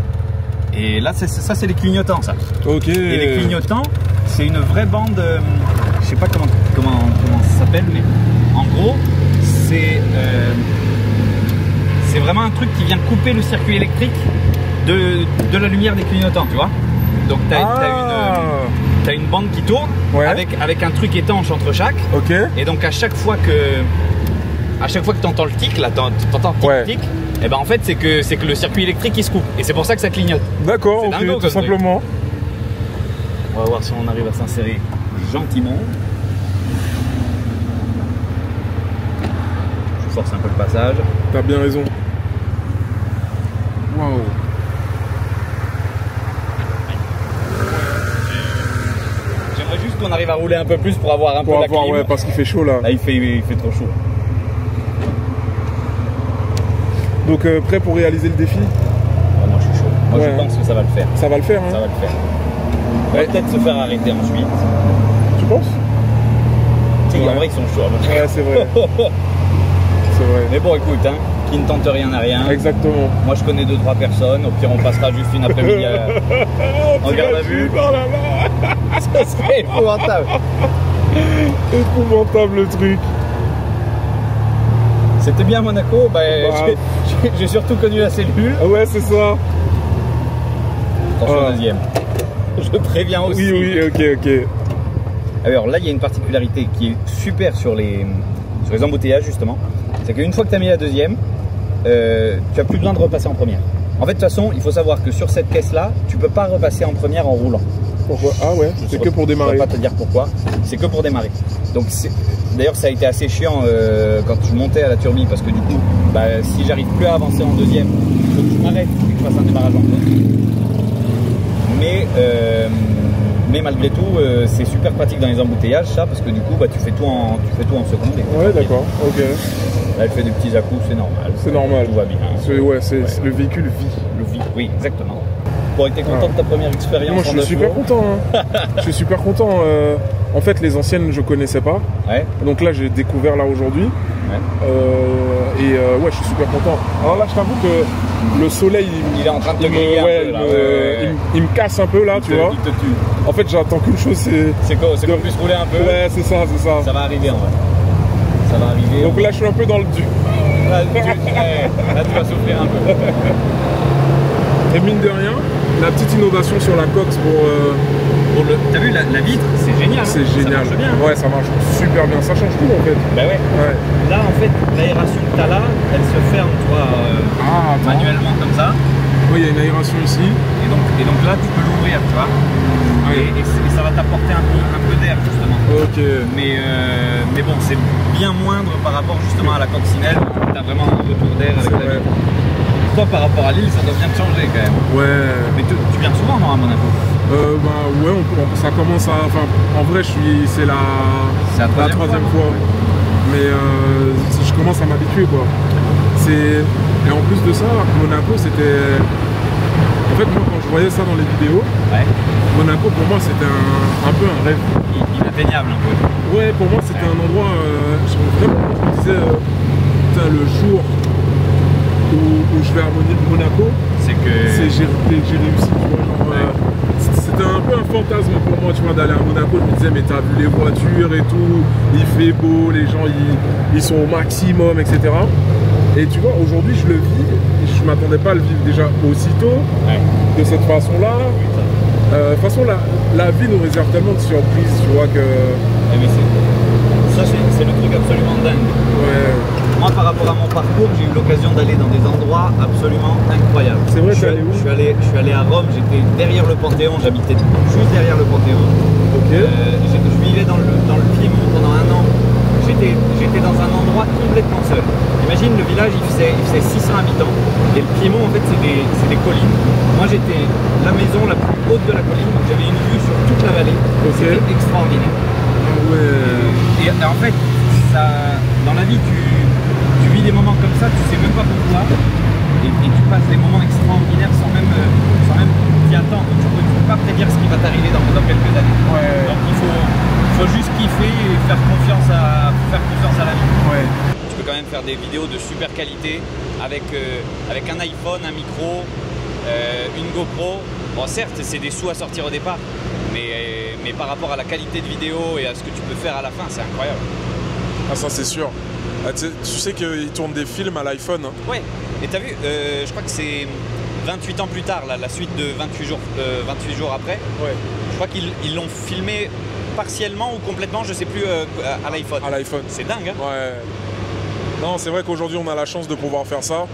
Et là, ça, c'est les clignotants, ça. Ok. Et les clignotants, c'est une vraie bande... je sais pas comment ça s'appelle, mais en gros, c'est vraiment un truc qui vient couper le circuit électrique de la lumière des clignotants, tu vois. Donc t'as une bande qui tourne, ouais, avec un truc étanche entre chaque. Ok. Et donc à chaque fois que t'entends le tic, là t'entends tic, ouais, tic, et ben en fait c'est que le circuit électrique il se coupe. Et c'est pour ça que ça clignote. D'accord, ok, dingo, tout simplement. On va voir si on arrive à s'insérer gentiment. Je force un peu le passage. T'as bien raison. Waouh. J'aimerais juste qu'on arrive à rouler un peu plus pour avoir un peu la clim. Ouais, parce qu'il fait chaud là. Là il fait trop chaud. Donc prêt pour réaliser le défi? Moi je suis chaud. Moi je pense que ça va le faire. Ça va le faire, hein? Ça va le faire. On va peut-être se faire arrêter ensuite. Tu penses? Tu sais, en vrai ils sont chauds. Ouais, c'est vrai. C'est vrai. Mais bon, écoute, hein, qui ne tente rien n'a rien. Exactement. Moi je connais 2-3 personnes. Au pire on passera juste une après-midi en garde à vue. Oh là là. Ça serait épouvantable. Épouvantable le truc. C'était bien Monaco, j'ai surtout connu la cellule. Ouais, c'est ça. Attention, deuxième. Je préviens aussi. Oui, ok. Alors là, il y a une particularité qui est super sur les embouteillages justement. C'est qu'une fois que tu as mis la deuxième, tu n'as plus besoin de repasser en première. En fait, de toute façon, il faut savoir que sur cette caisse-là, tu ne peux pas repasser en première en roulant. Pourquoi? Ah ouais, c'est que pour démarrer. Je ne peux pas te dire pourquoi. C'est que pour démarrer. Donc d'ailleurs ça a été assez chiant quand je montais à la turbine parce que du coup, si j'arrive plus à avancer en deuxième, il faut que je m'arrête et que je fasse un démarrage en premier. Mais malgré tout, c'est super pratique dans les embouteillages ça parce que du coup, tu fais tout en seconde. Ouais, d'accord. Ok. Là, elle fait des petits à-coups, c'est normal. C'est normal. Tout va bien. Le véhicule vit. Oui, exactement. Bon, tu es content de ta première expérience? Moi, je suis super content. Hein. Je suis super content. En fait, les anciennes, je connaissais pas. Ouais. Donc là, j'ai découvert là aujourd'hui. Ouais. Ouais, je suis super content. Alors là, je t'avoue que le soleil, il est en train de te griller un peu. Il me casse un peu là, tu vois. Il te tue. En fait, j'attends qu'une chose, c'est qu'on puisse rouler un peu. Ouais, c'est ça. Ça va arriver en vrai. Ça va arriver. Donc là, je suis un peu dans le dur. Là, tu vas souffrir un peu. Et mine de rien, la petite innovation sur la coque pour T'as vu la vitre, c'est génial. C'est génial. Ça marche bien. Ouais, ça marche super bien. Ça change tout en fait. Bah ouais. Là, en fait, l'aération que t'as là, elle se ferme, toi, manuellement comme ça. Oui, il y a une aération ici. Et donc là, tu peux l'ouvrir, tu vois. Ouais. Et ça va t'apporter un peu d'air, justement. Ok. Mais bon, c'est bien moindre par rapport justement à la coccinelle. T'as vraiment un retour d'air avec la vitre. Toi, par rapport à Lille, ça doit bien te changer quand même. Ouais. Mais tu viens souvent, non, à Monaco? Bah ouais, ça commence à... Enfin, en vrai, c'est la troisième fois. Mais je commence à m'habituer, quoi. Et en plus de ça, Monaco, c'était... En fait, moi, quand je voyais ça dans les vidéos, Monaco, pour moi, c'était un peu un rêve. Inatteignable, un peu. Ouais, pour moi, c'était un endroit... vraiment, je me disais, putain, le jour où je vais à Monaco, j'ai réussi, tu vois, genre... C'était un peu un fantasme pour moi, tu vois, d'aller à Monaco. Je me disais, mais t'as vu les voitures et tout, il fait beau, les gens ils sont au maximum, etc. Et tu vois, aujourd'hui je le vis, je m'attendais pas à le vivre déjà aussitôt, de cette façon-là. De toute façon, la vie nous réserve tellement de surprises, tu vois, que... Ça, c'est le truc absolument dingue. Ouais. Moi, par rapport à mon parcours, j'ai eu l'occasion d'aller dans des endroits absolument incroyables. C'est vrai, tu es allé où? Je suis allé à Rome, j'étais derrière le Panthéon, j'habitais juste derrière le Panthéon. Ok. Je vivais dans le Piémont pendant un an. J'étais dans un endroit complètement seul. Imagine, le village, il faisait 600 habitants. Et le Piémont, en fait, c'est des collines. Moi, j'étais la maison la plus haute de la colline, donc j'avais une vue sur toute la vallée. C'était extraordinaire. Ouais. Et en fait, dans la vie, tu vis des moments comme ça, tu sais même pas pourquoi, et tu passes des moments extraordinaires sans même t'y attendre. Tu peux pas prédire ce qui va t'arriver dans quelques années. Ouais. Donc il faut juste kiffer et faire confiance à la vie. Ouais. Tu peux quand même faire des vidéos de super qualité avec un iPhone, un micro, une GoPro. Bon, certes, c'est des sous à sortir au départ, mais par rapport à la qualité de vidéo et à ce que tu peux faire à la fin, c'est incroyable. Ah, ça c'est sûr. Ah, tu sais qu'ils tournent des films à l'iPhone. Hein. Ouais, et t'as vu, je crois que c'est 28 ans plus tard, la suite de 28 jours après. Ouais. Je crois qu'ils l'ont filmé partiellement ou complètement, je sais plus, à l'iPhone. À l'iPhone. C'est dingue, hein. Ouais. Non, c'est vrai qu'aujourd'hui on a la chance de pouvoir faire ça.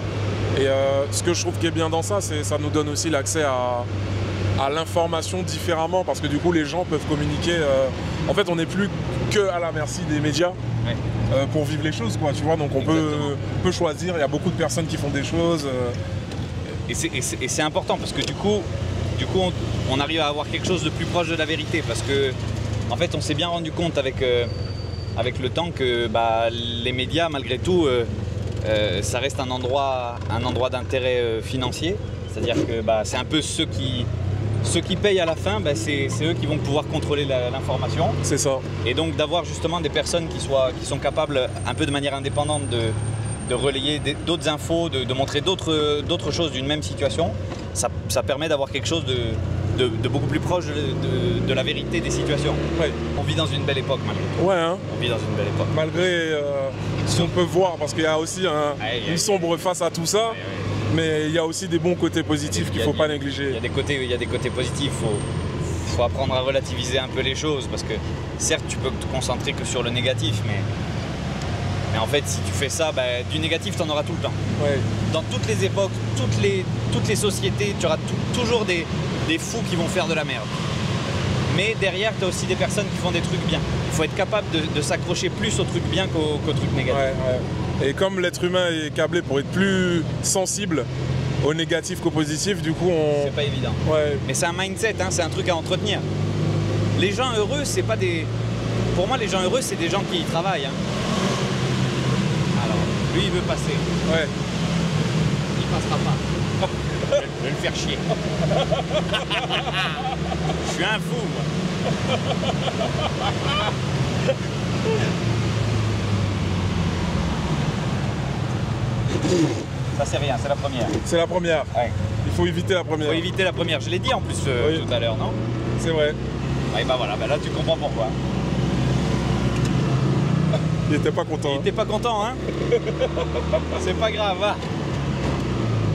Et ce que je trouve qui est bien dans ça, c'est ça nous donne aussi l'accès à l'information différemment, parce que du coup les gens peuvent communiquer. En fait, on n'est plus que à la merci des médias. Ouais. Pour vivre les choses, quoi, tu vois, donc on peut choisir, il y a beaucoup de personnes qui font des choses. Et c'est important parce que du coup on arrive à avoir quelque chose de plus proche de la vérité, parce que en fait on s'est bien rendu compte avec le temps que les médias, malgré tout, ça reste un endroit d'intérêt financier, c'est-à-dire que c'est un peu ceux qui payent à la fin, c'est eux qui vont pouvoir contrôler l'information. C'est ça. Et donc d'avoir justement des personnes qui sont capables, un peu de manière indépendante, de relayer d'autres infos, de montrer d'autres choses d'une même situation, ça permet d'avoir quelque chose de beaucoup plus proche de la vérité des situations. Ouais. On vit dans une belle époque, malgré tout. Ouais, hein. On vit dans une belle époque. Malgré ce qu'on peut voir, parce qu'il y a aussi une sombre face à tout ça. Mais il y a aussi des bons côtés positifs qu'il ne faut pas négliger. Il y a des côtés positifs, il faut apprendre à relativiser un peu les choses, parce que certes tu peux te concentrer que sur le négatif, mais en fait si tu fais ça, du négatif tu en auras tout le temps. Ouais. Dans toutes les époques, toutes les sociétés, tu auras toujours des fous qui vont faire de la merde. Mais derrière tu as aussi des personnes qui font des trucs bien. Il faut être capable de s'accrocher plus aux trucs bien qu'aux trucs négatifs. Ouais. Et comme l'être humain est câblé pour être plus sensible au négatif qu'au positif, du coup c'est pas évident. Ouais. Mais c'est un mindset, hein, c'est un truc à entretenir. Les gens heureux, c'est pas des... Pour moi, les gens heureux, c'est des gens qui y travaillent. Hein. Alors, lui, il veut passer. Ouais. Il passera pas. Je vais le faire chier. Je suis un fou, moi. Ça c'est rien, c'est la première. C'est la première. Ouais. Il faut éviter la première. Il faut éviter la première, je l'ai dit en plus tout à l'heure, non? C'est vrai. Et voilà, là tu comprends pourquoi. Il était pas content. Il était pas content, hein. C'est pas grave, va.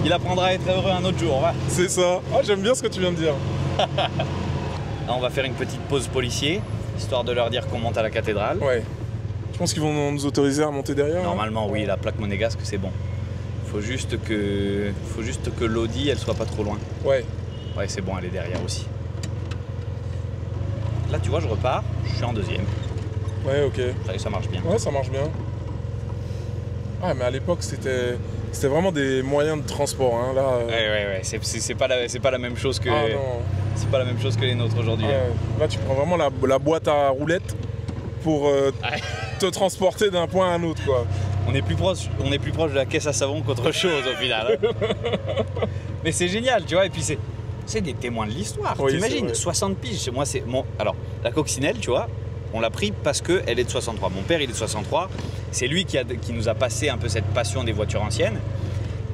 Il apprendra à être heureux un autre jour, va. C'est ça. Ah, j'aime bien ce que tu viens de dire. Là, on va faire une petite pause policier, histoire de leur dire qu'on monte à la cathédrale. Ouais. Je pense qu'ils vont nous autoriser à monter derrière. Normalement, oui, la plaque monégasque, c'est bon. Faut juste que l'Audi, elle soit pas trop loin. Ouais. Ouais, c'est bon, elle est derrière aussi. Là, tu vois, je repars, je suis en deuxième. Ouais, ok. Ça marche bien. Ouais, ça marche bien. Ah, mais à l'époque, c'était vraiment des moyens de transport. Hein. Là, Ouais. C'est pas la même chose que. Ah, non. C'est pas la même chose que les nôtres aujourd'hui. Ouais. Là, tu prends vraiment la boîte à roulettes pour te transporter d'un point à un autre, quoi. On est plus proche de la caisse à savon qu'autre chose au final. Hein. Mais c'est génial, tu vois. Et puis c'est des témoins de l'histoire. Oui, t'imagines, 60 piges. Moi, c'est mon. Alors, la coccinelle, tu vois. On l'a pris parce qu'elle est de 63. Mon père, il est de 63. C'est lui qui nous a passé un peu cette passion des voitures anciennes.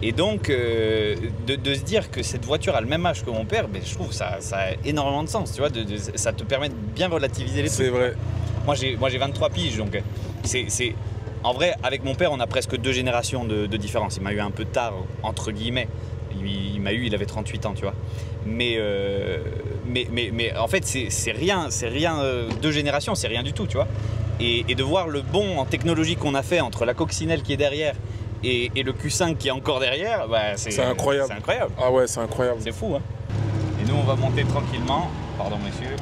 Et donc, de se dire que cette voiture a le même âge que mon père, ben, je trouve que ça a énormément de sens. Tu vois, ça te permet de bien relativiser les trucs. C'est vrai. Moi, j'ai 23 piges, donc c'est... En vrai, avec mon père, on a presque 2 générations de différence. Il m'a eu un peu tard, entre guillemets. Il avait 38 ans, tu vois. Mais en fait, c'est rien, 2 générations, c'est rien du tout, tu vois. Et de voir le bond en technologie qu'on a fait entre la coccinelle qui est derrière et le Q5 qui est encore derrière, bah, c'est incroyable. C'est incroyable. Ah ouais, c'est incroyable. C'est fou, hein. Et nous, on va monter tranquillement. Pardon, messieurs.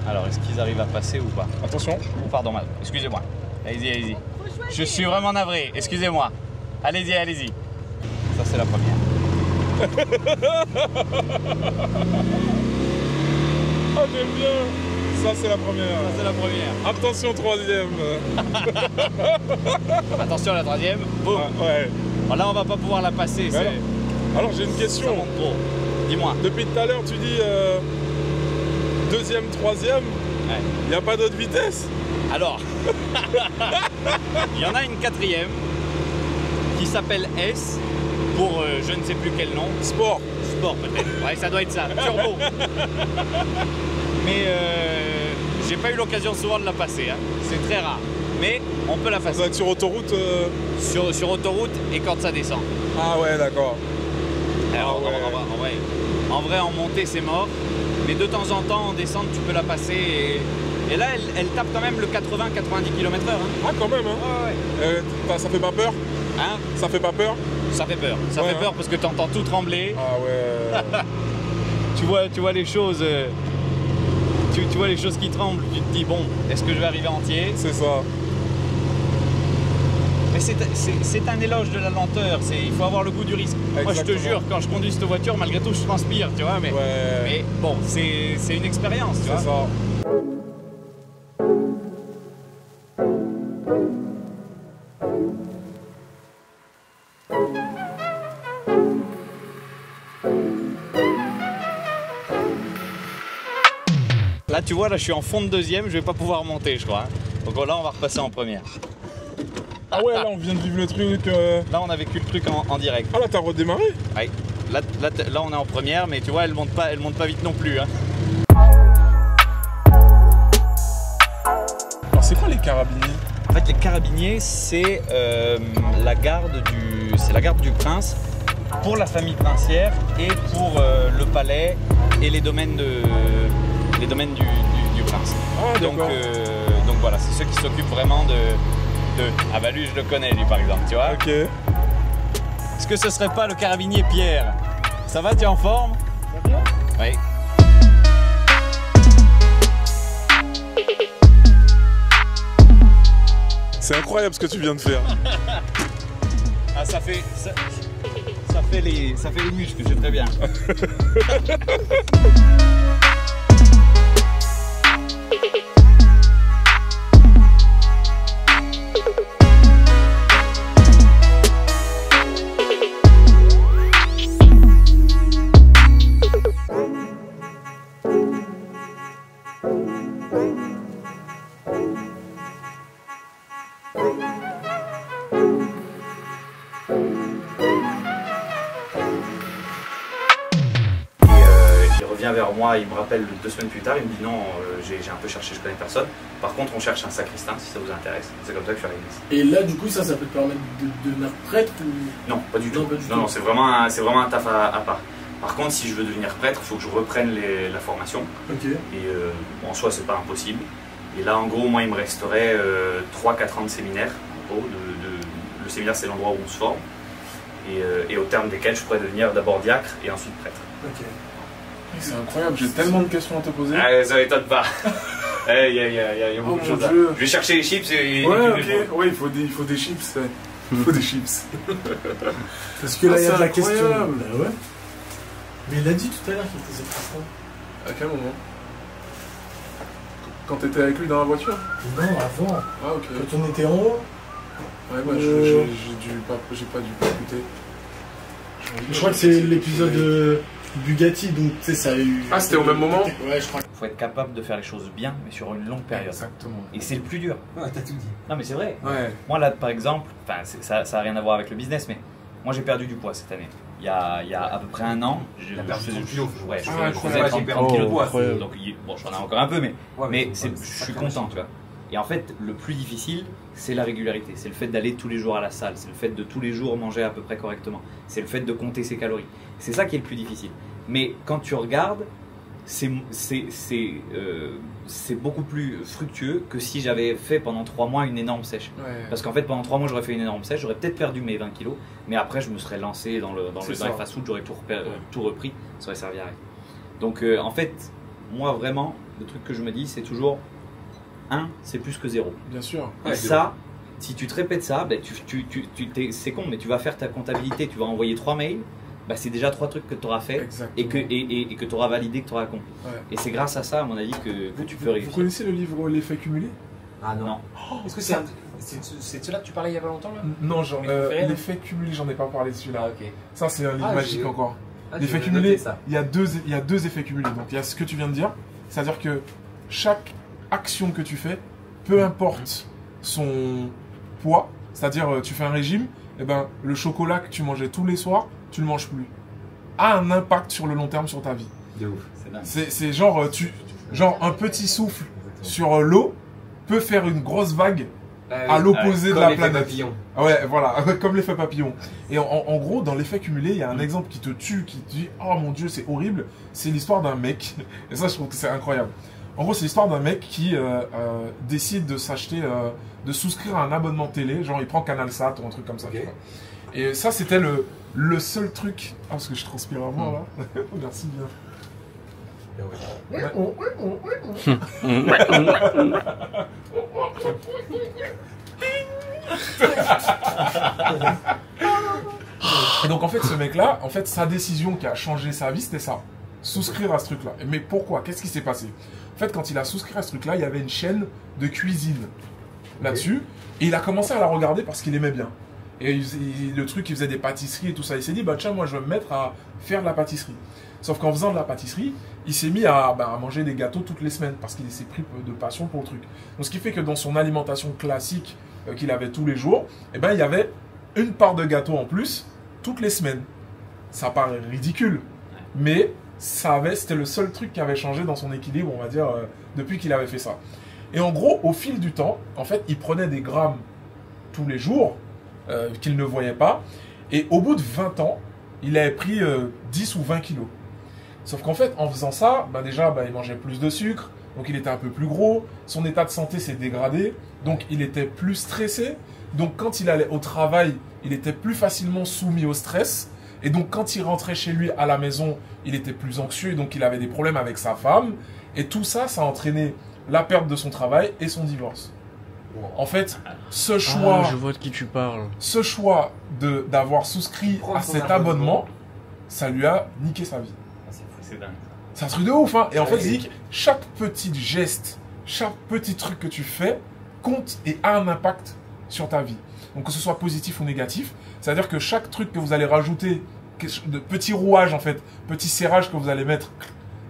Alors, est-ce qu'ils arrivent à passer ou pas? Attention. Oh, pardon, mal. Excusez-moi. Allez-y. Je suis vraiment navré. Excusez-moi. Allez-y. Ça, c'est la première. Ah, j'aime bien. Ça, c'est la première. Attention, troisième. Attention à la troisième. Boum. Ouais. Bon, là, on va pas pouvoir la passer. Alors, j'ai une question. Ça monte trop. Dis-moi. Depuis tout à l'heure, tu dis deuxième, troisième. Ouais. Il n'y a pas d'autre vitesse? Alors, il y en a une quatrième qui s'appelle S pour je ne sais plus quel nom. Sport peut-être. Ouais, ça doit être ça. Turbo. Mais j'ai pas eu l'occasion souvent de la passer. Hein. C'est très rare. Mais on peut la passer. Ça doit être sur autoroute sur autoroute et quand ça descend. Ah ouais, d'accord. Alors, ouais. en vrai, en montée, c'est mort. Mais de temps en temps, en descente, tu peux la passer. Et là, elle tape quand même le 80-90 km/h. Hein. Ah, quand même, hein. Ouais. Ça fait pas peur? Hein? Ça fait pas peur? Ça fait peur. Ça fait peur parce que tu entends tout trembler. Ah ouais. tu vois les choses. Tu vois les choses qui tremblent. Tu te dis bon, est-ce que je vais arriver entier? C'est ça. Mais c'est un éloge de la lenteur. Il faut avoir le goût du risque. Exactement. Moi, je te jure, quand je conduis cette voiture, malgré tout, je transpire, tu vois. Mais bon, c'est une expérience, tu vois. C'est ça. Là, tu vois, là, je suis en fond de deuxième, je vais pas pouvoir monter, je crois. Hein. Donc là, on va repasser en première. Ah ouais, là, on vient de vivre le truc. Là, on a vécu le truc en direct. Ah là, t'as redémarré? Ouais. Là, on est en première, mais tu vois, elle monte pas vite non plus. Hein. Alors, c'est quoi les carabiniers? En fait, les carabiniers, c'est la garde du prince pour la famille princière et pour le palais et les domaines du prince. Ah, donc voilà, c'est ceux qui s'occupent vraiment de... Ah bah lui, je le connais, lui, par exemple, tu vois. Ok. Est-ce que ce serait pas le carabinier Pierre? Ça va, tu es en forme? Ça va? Oui. C'est incroyable ce que tu viens de faire. Ah, ça fait les muscles, c'est très bien. revient vers moi, il me rappelle 2 semaines plus tard, il me dit non, j'ai un peu cherché, je connais personne. Par contre, on cherche un sacristain si ça vous intéresse. C'est comme ça que je suis à l'église. Et là, du coup, ça peut te permettre de devenir prêtre ou... Non, pas du tout. Non, c'est vraiment un taf à part. Par contre, si je veux devenir prêtre, il faut que je reprenne la formation. Ok. Et en soi, c'est pas impossible. Et là, en gros, moi, il me resterait 3-4 ans de séminaire. Le séminaire, c'est l'endroit où on se forme. Et au terme desquels je pourrais devenir d'abord diacre et ensuite prêtre. Ok. C'est incroyable, j'ai tellement de questions à te poser. Ah, ça m'étonne pas. Il y a beaucoup de choses à... Je vais chercher les chips et... Ouais, ok, ouais, il faut des chips. Ouais. Il faut des chips. Parce que là, il y a de la incroyable. question. Bah ouais. Mais il a dit tout à l'heure qu'il était sacristain. À quel moment? Quand t'étais avec lui dans la voiture? Non, avant. Ah, ok. Quand on était en haut. Ouais, moi, j'ai pas dû écouter. Je crois que c'est l'épisode Bugatti, donc tu sais, ça a eu. Ah, c'était au même moment? Ouais, je crois. Il faut être capable de faire les choses bien, mais sur une longue période. Exactement. Et c'est le plus dur. Ouais, t'as tout dit. Non, mais c'est vrai. Ouais. Moi, là, par exemple, ça n'a rien à voir avec le business, mais moi, j'ai perdu du poids cette année. Il y a à peu près 1 an, je faisais 30 kilos de poids. Donc, bon, j'en ai encore un peu, mais je suis content, tu vois. Et en fait, le plus difficile, c'est la régularité. C'est le fait d'aller tous les jours à la salle. C'est le fait de tous les jours manger à peu près correctement. C'est le fait de compter ses calories. C'est ça qui est le plus difficile. Mais quand tu regardes, c'est beaucoup plus fructueux que si j'avais fait pendant 3 mois une énorme sèche. Ouais. Parce qu'en fait, pendant 3 mois, j'aurais fait une énorme sèche. J'aurais peut-être perdu mes 20 kilos. Mais après, je me serais lancé dans les fast-food. J'aurais tout repris. Ça aurait servi à rien. Donc, en fait, moi, vraiment, le truc que je me dis, c'est toujours 1, c'est plus que 0. Bien sûr. Et ça, si tu te répètes ça, ben c'est con, mais tu vas faire ta comptabilité, tu vas envoyer 3 mails, ben c'est déjà 3 trucs que tu auras fait et que tu auras validé, que tu auras compris. Ouais. Et c'est grâce à ça, à mon avis, que tu peux réussir. Vous connaissez le livre L'effet cumulé? Ah non. Est-ce que c'est celui-là que tu parlais il y a pas longtemps là? Non, l'effet cumulé, j'en ai pas parlé celui-là. Ah, ok. Ça, c'est un livre magique encore. L'effet cumulé, il y a deux effets cumulés. Donc, il y a ce que tu viens de dire, c'est-à-dire que chaque action que tu fais, peu importe son poids, c'est-à-dire tu fais un régime, et ben, le chocolat que tu mangeais tous les soirs, tu le manges plus, a un impact sur le long terme sur ta vie. De ouf, c'est dingue. C'est genre un petit souffle sur l'eau peut faire une grosse vague à l'opposé de la planète. Ah ouais, voilà, comme l'effet papillon. Et en gros, dans l'effet cumulé, il y a un exemple qui te tue, qui te dit « Oh mon Dieu, c'est horrible ». C'est l'histoire d'un mec, et ça, je trouve que c'est incroyable. En gros, c'est l'histoire d'un mec qui décide de s'acheter, de souscrire à un abonnement télé, genre il prend CanalSat ou un truc comme ça. Okay. Et ça, c'était le seul truc. Ah, parce que je transpire à moi là. Merci bien. Et donc en fait, ce mec-là, en fait, sa décision qui a changé sa vie, c'était ça. Souscrire à ce truc-là. Mais pourquoi? Qu'est-ce qui s'est passé? En fait, quand il a souscrit à ce truc-là, il y avait une chaîne de cuisine là-dessus. Et il a commencé à la regarder parce qu'il aimait bien. Et le truc, il faisait des pâtisseries et tout ça. Il s'est dit, bah tiens, moi, je vais me mettre à faire de la pâtisserie. Sauf qu'en faisant de la pâtisserie, il s'est mis à manger des gâteaux toutes les semaines parce qu'il s'est pris de passion pour le truc. Donc, ce qui fait que dans son alimentation classique qu'il avait tous les jours, eh ben, il y avait une part de gâteau en plus toutes les semaines. Ça paraît ridicule, mais c'était le seul truc qui avait changé dans son équilibre, on va dire, depuis qu'il avait fait ça. Et en gros, au fil du temps, en fait, il prenait des grammes tous les jours qu'il ne voyait pas. Et au bout de 20 ans, il avait pris 10 ou 20 kilos. Sauf qu'en fait, en faisant ça, déjà, il mangeait plus de sucre, donc il était un peu plus gros, son état de santé s'est dégradé, donc il était plus stressé. Donc quand il allait au travail, il était plus facilement soumis au stress. Et donc, quand il rentrait chez lui à la maison, il était plus anxieux, donc il avait des problèmes avec sa femme. Et tout ça, ça a entraîné la perte de son travail et son divorce. En fait, ce choix... je vois de qui tu parles. Ce choix d'avoir souscrit à cet abonnement, ça lui a niqué sa vie. C'est dingue. C'est un truc de ouf, hein. Et en fait, il dit que chaque petit geste, chaque petit truc que tu fais compte et a un impact sur ta vie. Donc, que ce soit positif ou négatif, c'est-à-dire que chaque truc que vous allez rajouter, de petits rouages en fait, petits serrages que vous allez mettre,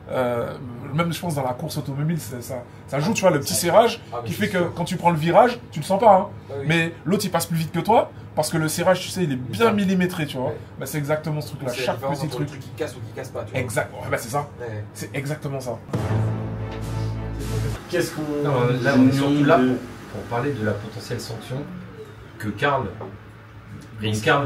même je pense dans la course automobile, ça joue, tu vois, le petit serrage qui fait que quand tu prends le virage, tu le sens pas, hein. Mais l'autre il passe plus vite que toi, Parce que le serrage, tu sais, il est bien millimétré, tu vois. Ouais. Bah, c'est exactement ce truc-là. Chaque petit truc. qui casse ou qui casse pas, tu vois. Exact. Ouais, bah, c'est ça. Ouais. C'est exactement ça. Qu'est-ce qu'on. Non, là, on est surtout là pour parler de la potentielle sanction que Karl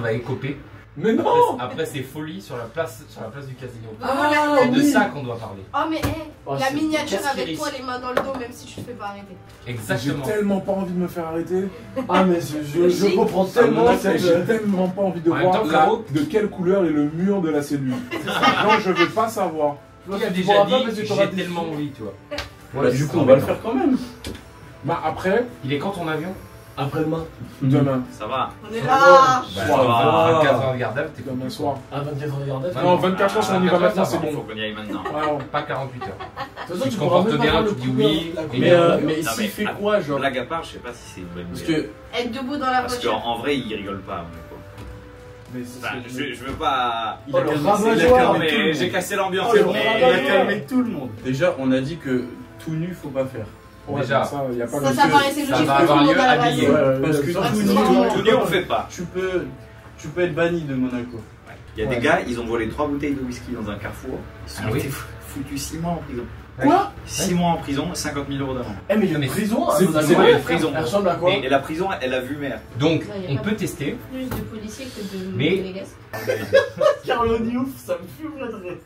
va écoper. Mais non! Après ses folies sur la place du casino. Ah, C'est de ça qu'on doit parler. Oh mais Oh, la c'est- miniature qu'est-ce qu'il avec toi risque les mains dans le dos même si tu te fais pas arrêter. J'ai Exactement. tellement pas envie de me faire arrêter. Ah, mais je comprends tellement cette. J'ai tellement pas envie de En même voir temps, frérot, de quelle couleur est le mur de la cellule. Non, je veux pas savoir. Qui a déjà dit j'ai tellement envie, tu vois. Ouais, du coup, on va le faire quand même. Bah, après, Il est quand ton avion? Après-demain. demain. Ça va. On est là. Wow. 24 heures de garde à vue, t'es Demain comme soir. Ah, 24 heures de garde à vue. Non, 24 heures, si on y va maintenant, c'est Il bon. faut qu'on y aille maintenant. Ouais, ouais. pas 48 heures. De toute façon, Tu tu te pourras comportes même pas bien, voir tu le dis couleur, oui, la et couleur. non. Mais Non, s'il fait mais quoi, genre? blague à part, je sais pas si c'est une bonne Parce idée. que. Être debout dans la Parce voiture. qu'en vrai, il rigole pas. Mais c'est Enfin, je veux pas. Il a calmé- ravageoir, il a calmé mais tout le monde. J'ai cassé l'ambiance. Oh, le mais ravageoir. il a calmé tout le monde. Déjà, on a dit que tout nu, faut pas faire. Ouais, Déjà. ça, y a pas Ça paraissait ça logique va pour tout avoir le monde lieu à la habillé. base. Parce que ça, tout c'est nu, normal. Tout nu, on fait pas. tu peux être banni de Monaco. Il y a des gars, ils ont volé 3 bouteilles de whisky dans un carrefour. Ils sont Ah oui. été foutus 6 mois en prison. Quoi? 6 mois en prison, 50 000 euros d'amende. Eh, mais il y a Mais une prison à c'est Monaco. vrai, prison. Elle ressemble à quoi? Et la prison, elle a vu mère. Donc, Ouais, y a on pas peut tester. Plus de policiers que de Mais- Monégasques. Carlo Diouf, ça me fume la tête.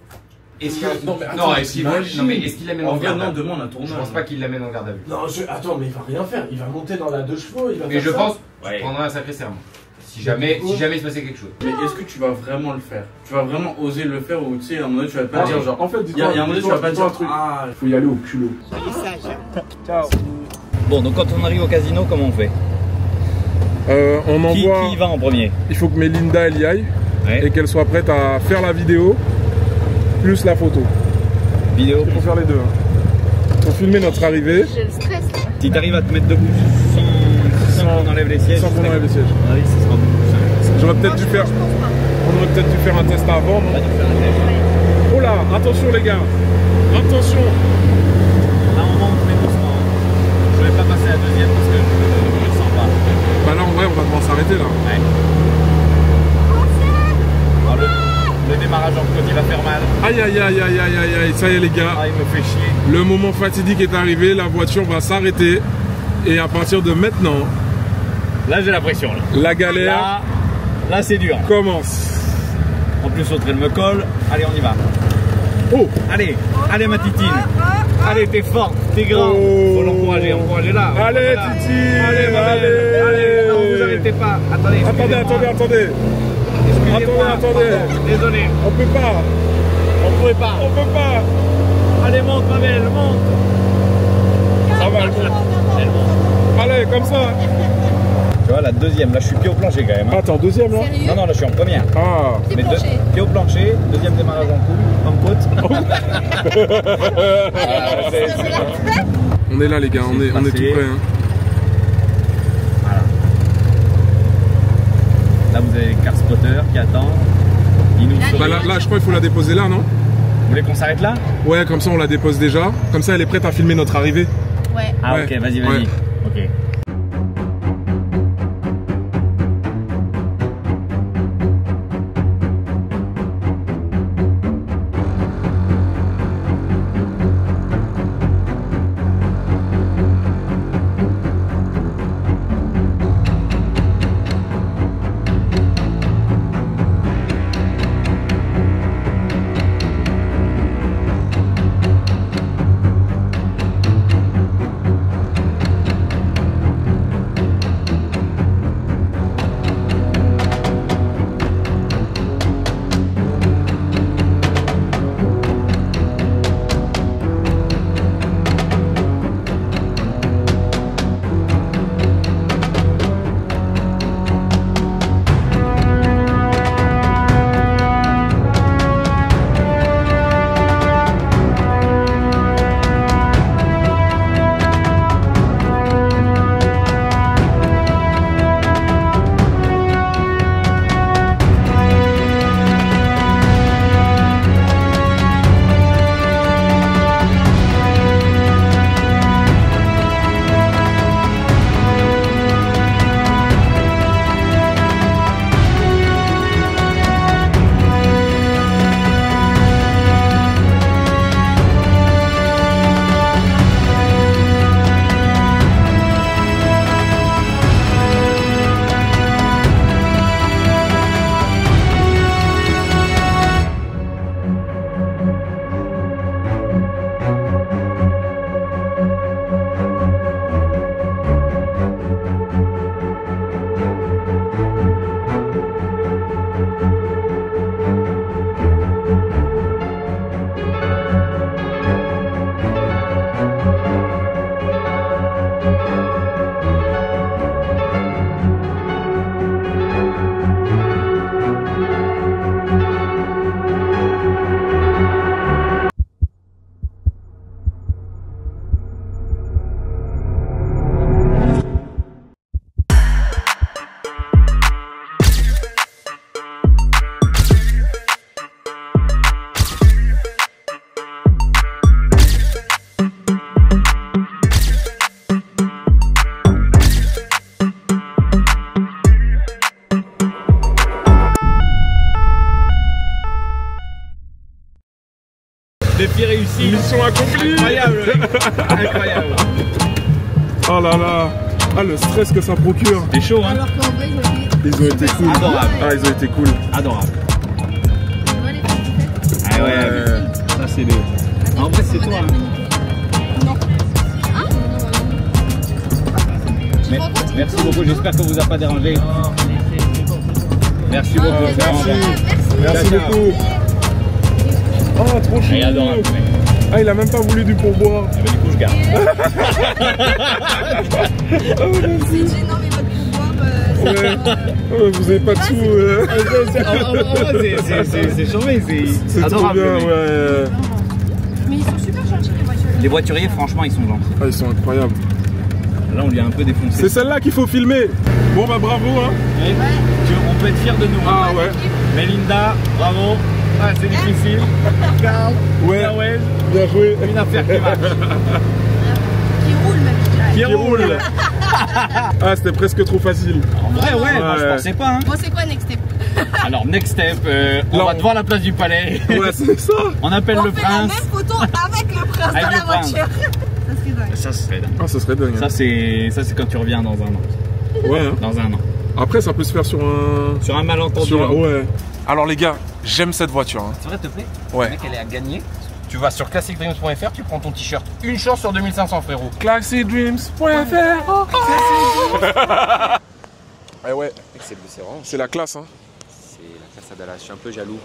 Est-ce que... Non, mais attends, est-ce qu'il t'imagines. non, mais est-ce qu'il l'amène en En vrai, garde à non, vue? demain, on a tournage. Je pense pas qu'il l'amène en garde à vue. Non, attends, mais il va rien faire. Il va monter dans la 2 chevaux. Il va Mais faire je ça. pense Ouais. qu'il prendra un sacré serment. Si jamais il se passait quelque chose. Mais est-ce que tu vas vraiment le faire? Tu vas vraiment oser le faire ou tu sais, à un moment donné, tu vas pas Ah, dire genre. en fait, Il y a un moment donné, tu vas pas dire un truc. Ah, Faut y aller au culot. Bon, donc quand on arrive au casino, comment on fait? On envoie. Qui va en premier? Il faut que Mélinda elle y aille Ouais. et qu'elle soit prête à faire la vidéo plus la photo. Vidéo. Il faut faire les deux. Hein. Pour filmer notre arrivée J'ai le stress. Si t'arrives à te mettre debout sans qu'on enlève les sièges, sans qu'on enlève les sièges. oui, ce sera beaucoup plus simple. J'aurais peut-être dû faire. On aurait peut-être dû faire un test avant, non? Oh là, attention les gars. Attention. Là, on monte, mais doucement. Je vais pas passer la deuxième parce que je le sens pas. Bah là en vrai on va devoir s'arrêter là. Ouais. Alors, le démarrage en côte, il va faire mal. Aïe aïe aïe aïe aïe aïe aïe, ça y est les gars. Ah, il me fait chier. Le moment fatidique est arrivé, la voiture va s'arrêter. Et à partir de maintenant, Là, j'ai la pression. Là, la galère là c'est dur. commence. En plus, l'autre, elle me colle. Allez, on y va. Oh, Allez, allez, ma titine. Allez, t'es forte, t'es grand. Oh. Faut l'encourager, encouragez-la. allez encouragez-la. Titi, Allez, ma belle. Allez, non, vous arrêtez pas. Attendez, Attendez, excusez-moi. attendez. Excusez-moi. Attendez. Pardon, désolé, On peut pas, on pouvait pas. on peut pas. Allez, monte, ma belle, monte. Ça va, elle monte. Elle monte. Allez, comme ça. Tu vois, la deuxième, là, je suis pied au plancher quand même. Hein. Attends, deuxième là. Sérieux? Non, non, là, je suis en première. Ah. Pied Mais plancher. pied au plancher, deuxième démarrage en côte. On est là les gars, on est tout prêts. Hein. Voilà. Là, vous avez les car spotters qui attendent. Ils nous Bah là, je crois qu'il faut la déposer là, non? Vous voulez qu'on s'arrête là? Ouais, comme ça on la dépose déjà. Comme ça elle est prête à filmer notre arrivée. Ouais. Ah, Ouais. ok, vas-y, vas-y. Ouais. Ok. Défi réussi. Mission accomplie. Incroyable, mec. Incroyable. Oh là là. Ah, le stress que ça procure. C'est chaud, hein. Alors qu'en vrai, Ils ont été cool. Adorable. Ah, ils ont été cool. Adorable. les petits Ah ouais, ça c'est des... En vrai, c'est toi. Hein. Non. Ah Mais, merci beaucoup, j'espère qu'on vous a pas dérangé. Merci beaucoup. Merci beaucoup. Oh, trop chou. Il est adorable, mec. Ah, il a même pas voulu du pourboire. Ah bah, du coup, je garde. C'est gênant, mais votre pouvoir. Ouais, vous avez pas de sous. C'est chambé, C'est trop adorable. bien, mec. ouais. Mais ils sont super gentils, les voituriers. Les voituriers, franchement, ils sont gentils. Ah, ils sont incroyables. Là, on lui a un peu défoncé. C'est celle-là qu'il faut filmer. Bon, bah bravo, hein. On peut être fiers de nous. Ah ouais. Melinda, bravo. Ah, c'est difficile. Carl, Ouais. ouais. Bien joué. Une affaire qui marche. Qui roule, même, je dirais. Qui roule. Ah, c'était presque trop facile. En vrai, ouais, moi, je pensais pas. Hein. Bon, c'est quoi Next Step? Alors, next step, on Là, va devant la place du palais. Ouais, c'est ça. On appelle le On fait la prince. même photo avec le prince Avec dans le la prince. voiture. Ça serait dingue. Ça serait dingue. Ah, ça serait dingue. Ça, c'est quand tu reviens dans un an. Ouais, hein. Dans un an. Après, ça peut se faire sur un. Sur un malentendu. Sur un... hein. Ouais. Alors, les gars, j'aime cette voiture. Hein. C'est vrai, te plaît? Ouais. Mec, elle est à gagner. Tu vas sur classicdreams.fr, tu prends ton t-shirt. Une chance sur 2500, frérot. Classicdreams.fr. Eh ouais, C'est vraiment c'est la classe, hein. c'est la classe à Dallas. Je suis un peu jaloux.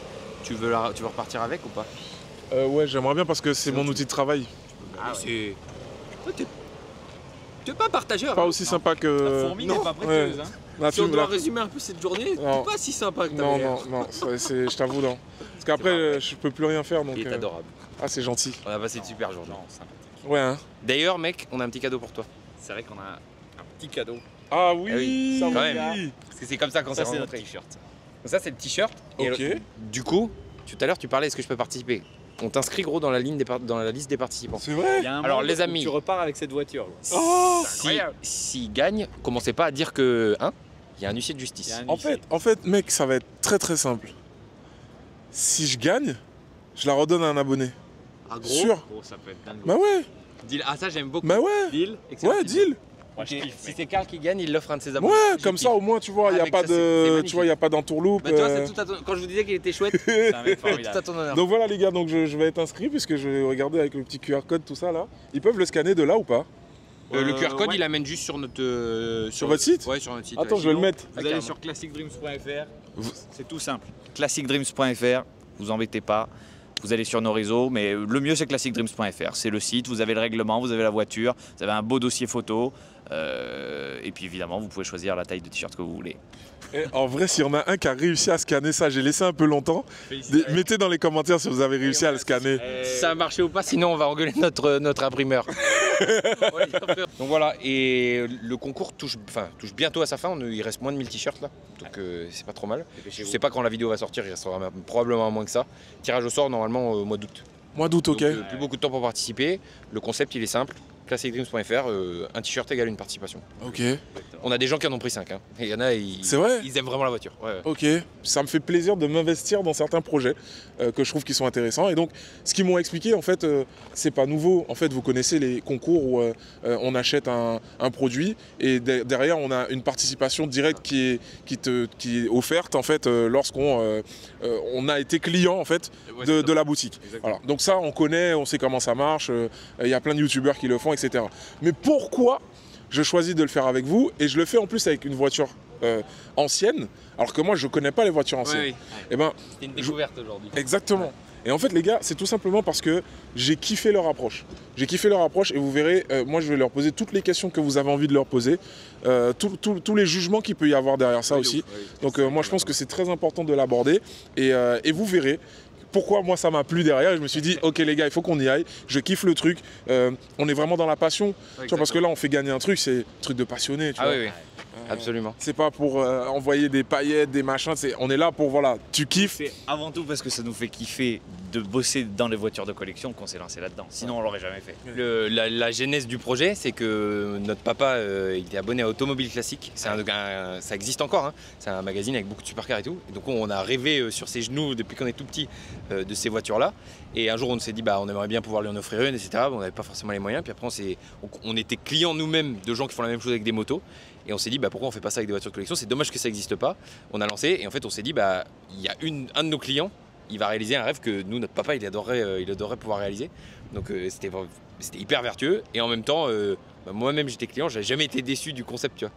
Tu veux repartir avec ou pas? Ouais, j'aimerais bien parce que c'est mon outil de travail. C'est. Tu veux pas partager? Pas aussi sympa que. La fourmi n'est pas Ouais. précieuse. Hein. Là, Si tu on me doit l'as- résumer un peu cette journée, Non. c'est pas si sympa que Non, t'avais l'air. non, je t'avoue, non. Parce qu'après, je peux plus rien faire. Donc, Il est adorable. Ah, c'est gentil. On a passé une super journée. Ouais, hein. D'ailleurs, mec, on a un petit cadeau pour toi. C'est vrai qu'on a un petit cadeau. Ah oui, Ah oui, ça quand oui. même. Parce que c'est comme ça qu'on s'est Ça, c'est notre rencontrés. t-shirt. Donc ça, c'est le t-shirt. Et Ok. du coup, tout à l'heure, tu parlais, est-ce que je peux participer? On t'inscrit gros dans la liste des participants. C'est vrai. Il y a un Alors, monde les où amis. tu repars avec cette voiture. Oh S'il gagne, commencez pas à dire que. Hein? Il y a un huissier de justice. Il y a un En fait, mec, ça va être très très simple. Si je gagne, je la redonne à un abonné. Ah, gros. Sûr. Oh, ça peut être dingue. Bah ouais, Deal. Ah, ça, j'aime beaucoup. bah ouais. Deal. Ouais, deal. Moi, je Ok, kiffe. Si c'est Karl qui gagne, il l'offre un de ses abonnés. Ouais, Je comme kiffe. ça au moins tu vois, il Ah, y a mec, pas ça, c'est de magnifique. tu vois, il y a pas d'entourloupe. Bah, tu vois, c'est tout à ton... Quand je vous disais qu'il était chouette, C'est un mec tout à formidable. ton honneur. Donc voilà les gars, donc je vais être inscrit puisque je vais regarder avec le petit QR code tout ça là. Ils peuvent le scanner de là ou pas? Le QR code, ouais. il amène juste sur notre. Sur votre site? Ouais, sur notre site. Attends, ouais. je vais le mettre. Vous allez sur classicdreams.fr. C'est tout simple. Classicdreams.fr. Vous embêtez pas. Vous allez sur nos réseaux, mais le mieux c'est classicdreams.fr. C'est le site, vous avez le règlement, vous avez la voiture, vous avez un beau dossier photo. Et puis évidemment, vous pouvez choisir la taille de t-shirt que vous voulez. Et en vrai, s'il y en a un qui a réussi à scanner ça, j'ai laissé un peu longtemps. Mettez dans les commentaires si vous avez réussi à le scanner. Si ça a marché ou pas, sinon on va engueuler notre imprimeur. Donc voilà, et le concours touche bientôt à sa fin. Il reste moins de 1000 t-shirts là, donc c'est pas trop mal. Je sais pas quand la vidéo va sortir, il restera probablement moins que ça. Tirage au sort normalement au mois d'août. Mois d'août, ok. Donc, plus beaucoup de temps pour participer. Le concept il est simple. classicdreams.fr, un t-shirt égale une participation. Ok. On a des gens qui en ont pris 5. Hein. Et il y en a, C'est vrai? ils aiment vraiment la voiture. Ouais, ouais. Ok, ça me fait plaisir de m'investir dans certains projets que je trouve qui sont intéressants. Et donc, ce qu'ils m'ont expliqué, en fait, c'est pas nouveau. En fait, vous connaissez les concours où on achète un produit et derrière, on a une participation directe qui est offerte, en fait, lorsqu'on on a été client, en fait, de la boutique. Voilà. Donc ça, on connaît, on sait comment ça marche. Il y a plein de youtubeurs qui le font, etc. Mais pourquoi je choisis de le faire avec vous et je le fais en plus avec une voiture ancienne, alors que moi je connais pas les voitures anciennes. Oui, Et ben, c'était une découverte aujourd'hui. exactement. Et en fait les gars, c'est tout simplement parce que j'ai kiffé leur approche. J'ai kiffé leur approche et vous verrez, moi je vais leur poser toutes les questions que vous avez envie de leur poser, tous les jugements qu'il peut y avoir derrière ça aussi. Donc moi je pense que c'est très important de l'aborder et vous verrez. Pourquoi moi ça m'a plu derrière et je me suis dit ok les gars il faut qu'on y aille, je kiffe le truc, on est vraiment dans la passion, tu vois, parce que là on fait gagner un truc, c'est un truc de passionné, tu vois. Oui, oui. Absolument. C'est pas pour envoyer des paillettes, des machins, on est là pour, voilà, tu kiffes. C'est avant tout parce que ça nous fait kiffer de bosser dans les voitures de collection qu'on s'est lancé là-dedans. Sinon, on l'aurait jamais fait. La genèse du projet, c'est que notre papa il était abonné à Automobile Classique. Ça existe encore, hein. C'est un magazine avec beaucoup de supercars et tout. Et donc on a rêvé sur ses genoux depuis qu'on est tout petit de ces voitures-là. Et un jour on s'est dit on aimerait bien pouvoir lui en offrir une, etc. On n'avait pas forcément les moyens. Puis après on était clients nous-mêmes de gens qui font la même chose avec des motos. Et on s'est dit pourquoi on fait pas ça avec des voitures de collection? C'est dommage que ça n'existe pas. On a lancé et en fait on s'est dit il y a un de nos clients, il va réaliser un rêve que nous, notre papa, il adorerait pouvoir réaliser. Donc c'était hyper vertueux. Et en même temps, moi-même j'étais client, j'avais jamais été déçu du concept, tu vois.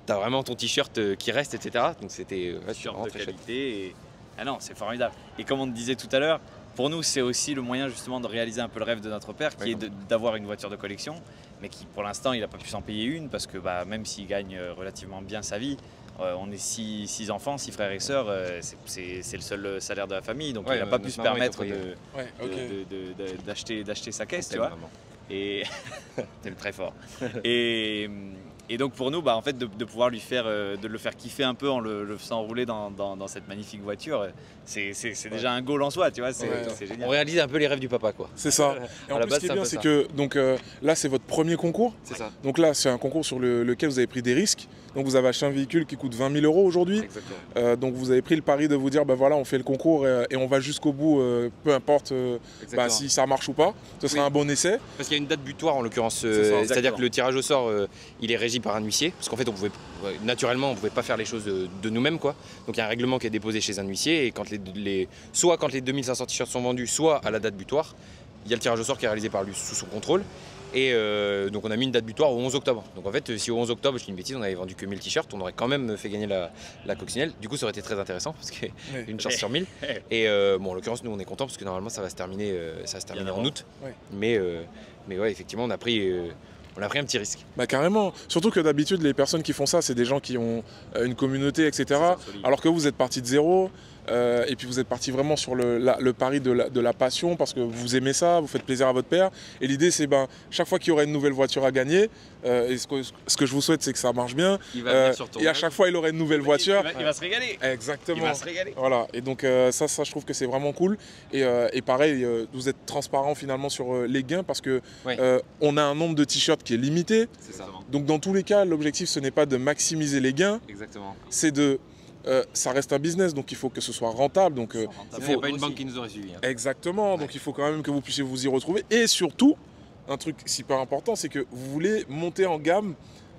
T'as vraiment ton t-shirt qui reste, etc. Donc c'était t-shirt de qualité. Et... Ah non, c'est formidable. Et comme on te disait tout à l'heure, pour nous, c'est aussi le moyen justement de réaliser un peu le rêve de notre père, qui est d'avoir une voiture de collection, mais qui pour l'instant, il n'a pas pu s'en payer une parce que même s'il gagne relativement bien sa vie, on est 6 enfants, 6 frères et sœurs, c'est le seul salaire de la famille, donc il n'a pas pu se permettre d'acheter sa caisse, tu vois. Et t'es très fort. Et donc pour nous, en fait, de pouvoir de le faire kiffer un peu en le faisant rouler dans cette magnifique voiture, c'est déjà un goal en soi, tu vois. C'est génial. On réalise un peu les rêves du papa, quoi. C'est ça. Et en plus, ce qui est bien, c'est que là, c'est votre premier concours. C'est ça. Donc là, c'est un concours sur lequel vous avez pris des risques. Donc vous avez acheté un véhicule qui coûte 20 000 € aujourd'hui. Exactement. Donc vous avez pris le pari de vous dire, voilà, on fait le concours et on va jusqu'au bout, peu importe si ça marche ou pas. Ce sera un bon essai. Parce qu'il y a une date butoir en l'occurrence. C'est-à-dire que le tirage au sort, il est régi par un huissier. Parce qu'en fait, naturellement, on ne pouvait pas faire les choses de nous-mêmes, quoi. Donc il y a un règlement qui est déposé chez un huissier. Et soit quand les 2500 t-shirts sont vendus, soit à la date butoir, il y a le tirage au sort qui est réalisé par lui sous son contrôle. Et donc on a mis une date butoir au 11 octobre. Donc en fait, si au 11 octobre, je dis une bêtise, on avait vendu que 1000 t-shirts, on aurait quand même fait gagner la coccinelle. Du coup, ça aurait été très intéressant parce qu'il y a une chance sur 1000. Et en l'occurrence, nous on est contents parce que normalement ça va se terminer, en août. Mais ouais, effectivement, on a pris un petit risque. Carrément. Surtout que d'habitude, les personnes qui font ça, c'est des gens qui ont une communauté, etc. Alors que vous êtes parti de zéro. Et puis vous êtes parti vraiment sur le pari de la passion parce que vous aimez ça, vous faites plaisir à votre père. Et l'idée, c'est chaque fois qu'il y aurait une nouvelle voiture à gagner, et ce que je vous souhaite, c'est que ça marche bien. Et à chaque fois, il aurait une nouvelle voiture. Il va se régaler. Exactement. Il va se régaler. Voilà. Et donc ça, je trouve que c'est vraiment cool. Et pareil, vous êtes transparent finalement sur les gains parce que on a un nombre de t-shirts qui est limité. C'est ça. Donc dans tous les cas, l'objectif, ce n'est pas de maximiser les gains. Exactement. C'est ça reste un business, donc il faut que ce soit rentable. Donc, il n'y a pas une banque qui nous aurait suivis. Hein. Exactement, donc il faut quand même que vous puissiez vous y retrouver. Et surtout, un truc super important, c'est que vous voulez monter en gamme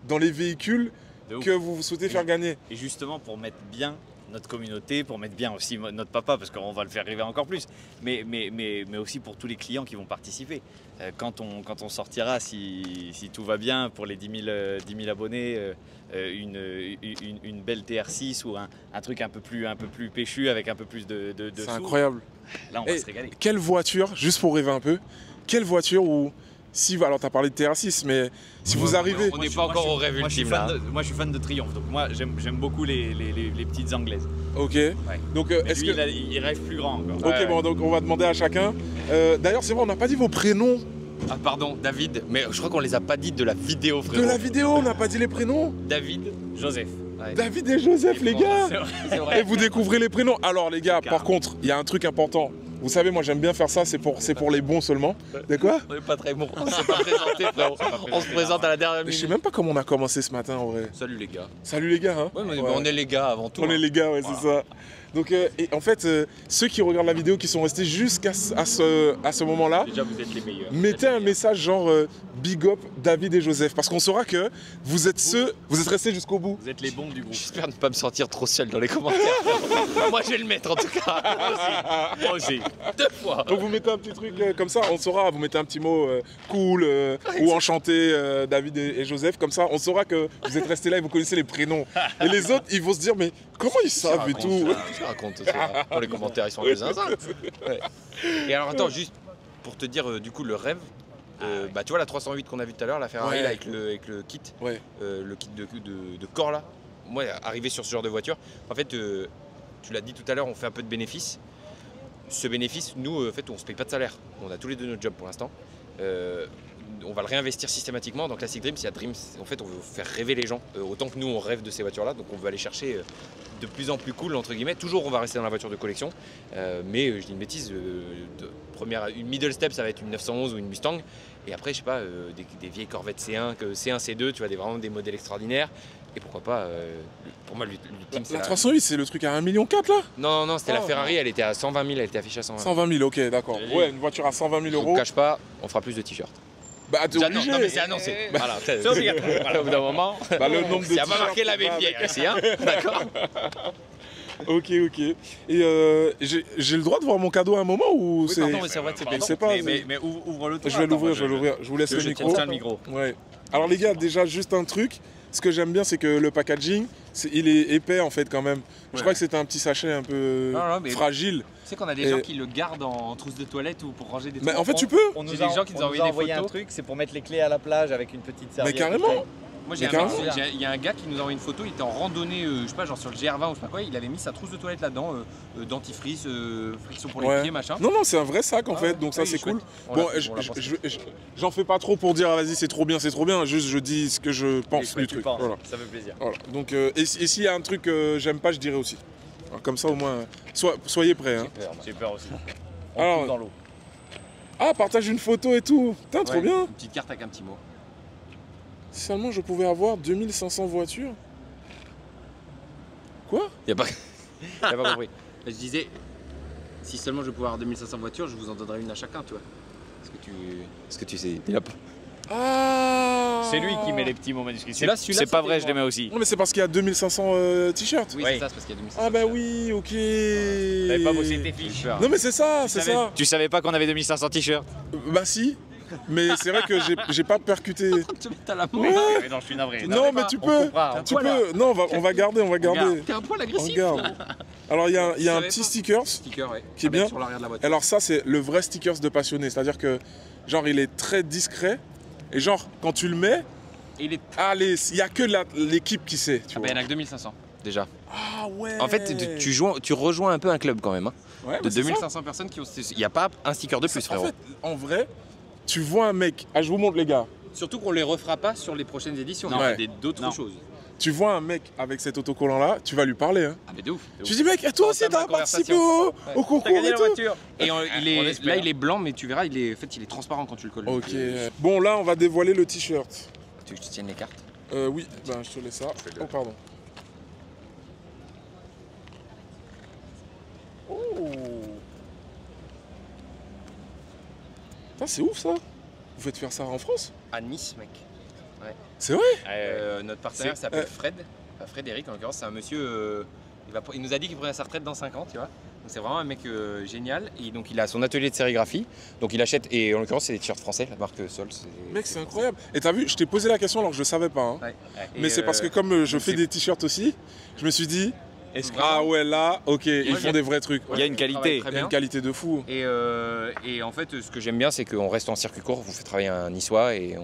dans les véhicules que vous souhaitez faire gagner. Et justement, pour mettre bien notre communauté, pour mettre bien aussi notre papa, parce qu'on va le faire rêver encore plus, mais aussi pour tous les clients qui vont participer. Quand on sortira, si tout va bien, pour les 10 000 abonnés, une belle TR6 ou un truc un peu plus péchu avec un peu plus de c'est incroyable. Là, on va se régaler. Quelle voiture, juste pour rêver un peu, quelle voiture où... alors tu as parlé de TR6, mais si vous arrivez... On n'est pas encore au rêve ultime là. Moi je suis fan de Triumph, donc moi j'aime beaucoup les petites anglaises. Ok. Donc est-ce que... il rêve plus grand encore. Ok, bon, donc on va demander à chacun. D'ailleurs, c'est vrai, on n'a pas dit vos prénoms. Ah pardon, David, mais je crois qu'on les a pas dit de la vidéo, frérot. De la vidéo, on n'a pas dit les prénoms. David, Joseph. Ouais. David et Joseph, les gars. C'est vrai. Et vous découvrez les prénoms. Alors les gars, par contre, il y a un truc important. Vous savez, moi j'aime bien faire ça, c'est pour les bons seulement. De quoi? On n'est pas très bons, on s'est pas présenté, frérot. On se présente à la dernière minute. Je sais même pas comment on a commencé ce matin en vrai. Salut les gars. Salut les gars, hein. Ouais, mais on est les gars avant tout. On est les gars, ouais, c'est ça. Donc, et en fait, ceux qui regardent la vidéo, qui sont restés jusqu'à ce moment-là, déjà vous êtes les meilleurs. Mettez un message genre Big Up David et Joseph, parce qu'on saura que vous êtes restés jusqu'au bout. Vous êtes les bons du groupe. J'espère ne pas me sentir trop seul dans les commentaires. Moi je vais le mettre en tout cas. Moi aussi. 2 fois. Donc vous mettez un petit truc comme ça, on saura, vous mettez un petit mot cool ou enchanté David et Joseph, comme ça on saura que vous êtes restés là et vous connaissez les prénoms. Et les autres, ils vont se dire mais comment ils savent et tout. Je raconte ça. Dans les commentaires, ils sont un peu zinzin. Ouais. Et alors attends, juste pour te dire du coup le rêve, tu vois la 308 qu'on a vu tout à l'heure, la Ferrari là, avec le kit, le kit de corps là. Moi, arrivé sur ce genre de voiture, en fait, tu l'as dit tout à l'heure, on fait un peu de bénéfice. Ce bénéfice, nous, en fait, on se paye pas de salaire. On a tous les deux notre job pour l'instant. on va le réinvestir systématiquement dans Classic Dreams. Il y a Dreams, en fait on veut faire rêver les gens, autant que nous on rêve de ces voitures là, donc on veut aller chercher de plus en plus cool entre guillemets. Toujours on va rester dans la voiture de collection, mais je dis une bêtise, une middle step ça va être une 911 ou une Mustang, et après je sais pas, des vieilles Corvette C1, C1, C2, tu vois, vraiment des modèles extraordinaires. Et pourquoi pas, pour moi l'ultime c'est la 308, c'est le truc à 1,4 million là? Non, c'était la Ferrari, elle était à 120 000, elle était affichée à 120 000. 120 000, ok, d'accord. Ouais, une voiture à 120 000 euros. Je ne cache pas, on fera plus de t-shirts. Bah t'es obligé. Non mais c'est annoncé. Voilà, c'est obligatoire. Voilà, au bout d'un moment, bah, le nombre de t-shirts, pas marqué la Pierre ici, hein. D'accord. Ok. Et j'ai le droit de voir mon cadeau à un moment ou oui, c'est... Pardon, mais c'est vrai que c'est pas. Mais ouvre-le toi. Je vais l'ouvrir. Je vous laisse le micro. Tiens le micro. Ouais. Alors les gars, déjà juste un truc. Ce que j'aime bien, c'est que le packaging, il est épais en fait quand même. Je crois que c'était un petit sachet un peu fragile. Tu sais qu'on a des gens qui le gardent en trousse de toilette ou pour ranger des trucs. Mais en fait, tu peux. On nous a envoyé un truc, c'est pour mettre les clés à la plage avec une petite serviette. Mais carrément. Moi, il y a un gars qui nous a envoyé une photo, il était en randonnée, je sais pas, genre sur le GR20 ou je sais pas quoi, il avait mis sa trousse de toilette là-dedans, dentifrice, friction pour les pieds, machin. Non, c'est un vrai sac en fait, donc ça c'est cool. Bon, j'en fais pas trop pour dire, vas-y, c'est trop bien, juste je dis ce que je pense du truc. Voilà. Ça fait plaisir. Voilà. Donc, et s'il y a un truc que j'aime pas, je dirais aussi. Alors, comme ça au moins, soyez prêts. Hein. J'ai peur aussi. Alors, dans l'eau. Ah, partage une photo et tout. Putain, trop bien. Une petite carte avec un petit mot. Si seulement je pouvais avoir 2500 voitures. Quoi? Y'a pas compris. Je disais, si seulement je pouvais avoir 2500 voitures, je vous en donnerais une à chacun, tu vois. Est-ce que tu sais, t'es là. Ah, c'est lui qui met les petits mots manuscrits. C'est pas vrai, je les mets aussi. Non, mais c'est parce qu'il y a 2500 t-shirts. Oui, c'est ça, c'est parce qu'il y a 2500. Ah, bah oui, ok. T'avais pas bossé tes fiches. Non, mais c'est ça, c'est ça. Tu savais pas qu'on avait 2500 t-shirts? Bah, si. Mais c'est vrai que j'ai pas percuté. Tu mets à la main. Ouais. Non, je suis navré. Non, mais tu peux. Tu peux. Non, on va garder. T'es un poil agressif. Regarde. Alors, il y a un petit sticker qui est bien. Sur l'arrière de la voiture. Alors, ça, c'est le vrai sticker de passionné. C'est-à-dire que, genre, il est très discret. Et genre, quand tu le mets, il y a que l'équipe qui sait. Il y en a que 2500 déjà. Ah ouais. En fait, tu rejoins un peu un club quand même. Hein. Ouais, de 2500 personnes qui ont. Il n'y a pas un sticker de plus, frérot. En fait, en vrai, tu vois un mec. Ah, je vous montre les gars. Surtout qu'on les refera pas sur les prochaines éditions. Il y a d'autres choses. Tu vois un mec avec cet autocollant là, tu vas lui parler. Hein. Ah mais de ouf. Tu dis mec, toi aussi t'as participé au concours et tout. Et il est blanc, mais tu verras, il est transparent quand tu le colles. Ok. Bon là, on va dévoiler le t-shirt. Tu veux que je te tienne les cartes? Oui. Ben je te laisse ça. Oh pardon. Oh. C'est ouf ça. Vous faites faire ça en France? À Nice, mec. Ouais. C'est vrai. Notre partenaire s'appelle Frédéric en l'occurrence, c'est un monsieur, il nous a dit qu'il prenait sa retraite dans 5 ans, tu vois. Donc c'est vraiment un mec génial, et donc il a son atelier de sérigraphie, donc il achète, et en l'occurrence c'est des t-shirts français, la marque Sol. Mec, c'est incroyable. Et t'as vu, je t'ai posé la question alors que je savais pas. Hein. Ouais. Mais c'est parce que comme je fais des t-shirts aussi, je me suis dit, ah ouais là, ok, ils font des vrais trucs. Il y a une qualité. Il y a une qualité de fou. Et en fait, ce que j'aime bien, c'est qu'on reste en circuit court, vous fait travailler un niçois, et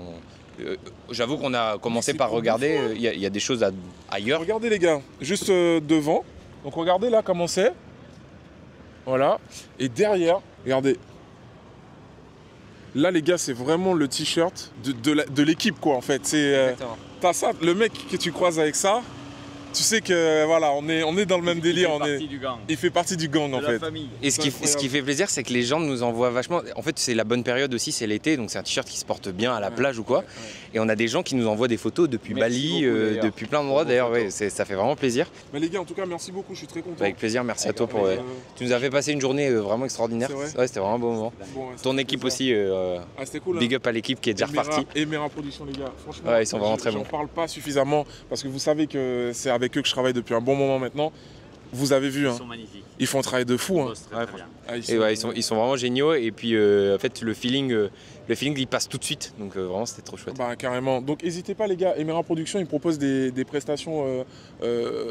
j'avoue qu'on a commencé par regarder, il y a des choses ailleurs. Regardez les gars, juste devant. Donc regardez là comment c'est. Voilà. Et derrière, regardez. Là les gars, c'est vraiment le t-shirt de l'équipe quoi en fait. T'as ça, le mec que tu croises avec ça. Tu sais que voilà, on est dans le même délire. Il fait partie du gang en fait. Et ce qui fait plaisir, c'est que les gens nous envoient vachement. En fait, c'est la bonne période aussi, c'est l'été, donc c'est un t-shirt qui se porte bien à la plage ou quoi. Et on a des gens qui nous envoient des photos depuis Bali, depuis plein d'endroits d'ailleurs. Ouais, ça fait vraiment plaisir. Mais les gars, en tout cas, merci beaucoup. Je suis très content. Avec plaisir, merci à toi pour. Tu nous as fait passer une journée vraiment extraordinaire. Ouais, c'était vraiment un bon moment. Ton équipe aussi. C'était cool. Big up à l'équipe qui est déjà repartie. Et Mera Production, les gars. Franchement, ouais, ils sont vraiment très bons. J'en parle pas suffisamment parce que vous savez que c'est avec eux que je travaille depuis un bon moment maintenant. Vous avez vu, ils sont magnifiques. Ils font un travail de fou. Hein. Ils sont vraiment géniaux. Et puis en fait le feeling il passe tout de suite. Donc vraiment c'était trop chouette. Bah carrément. Donc n'hésitez pas les gars. Emera Production ils proposent des prestations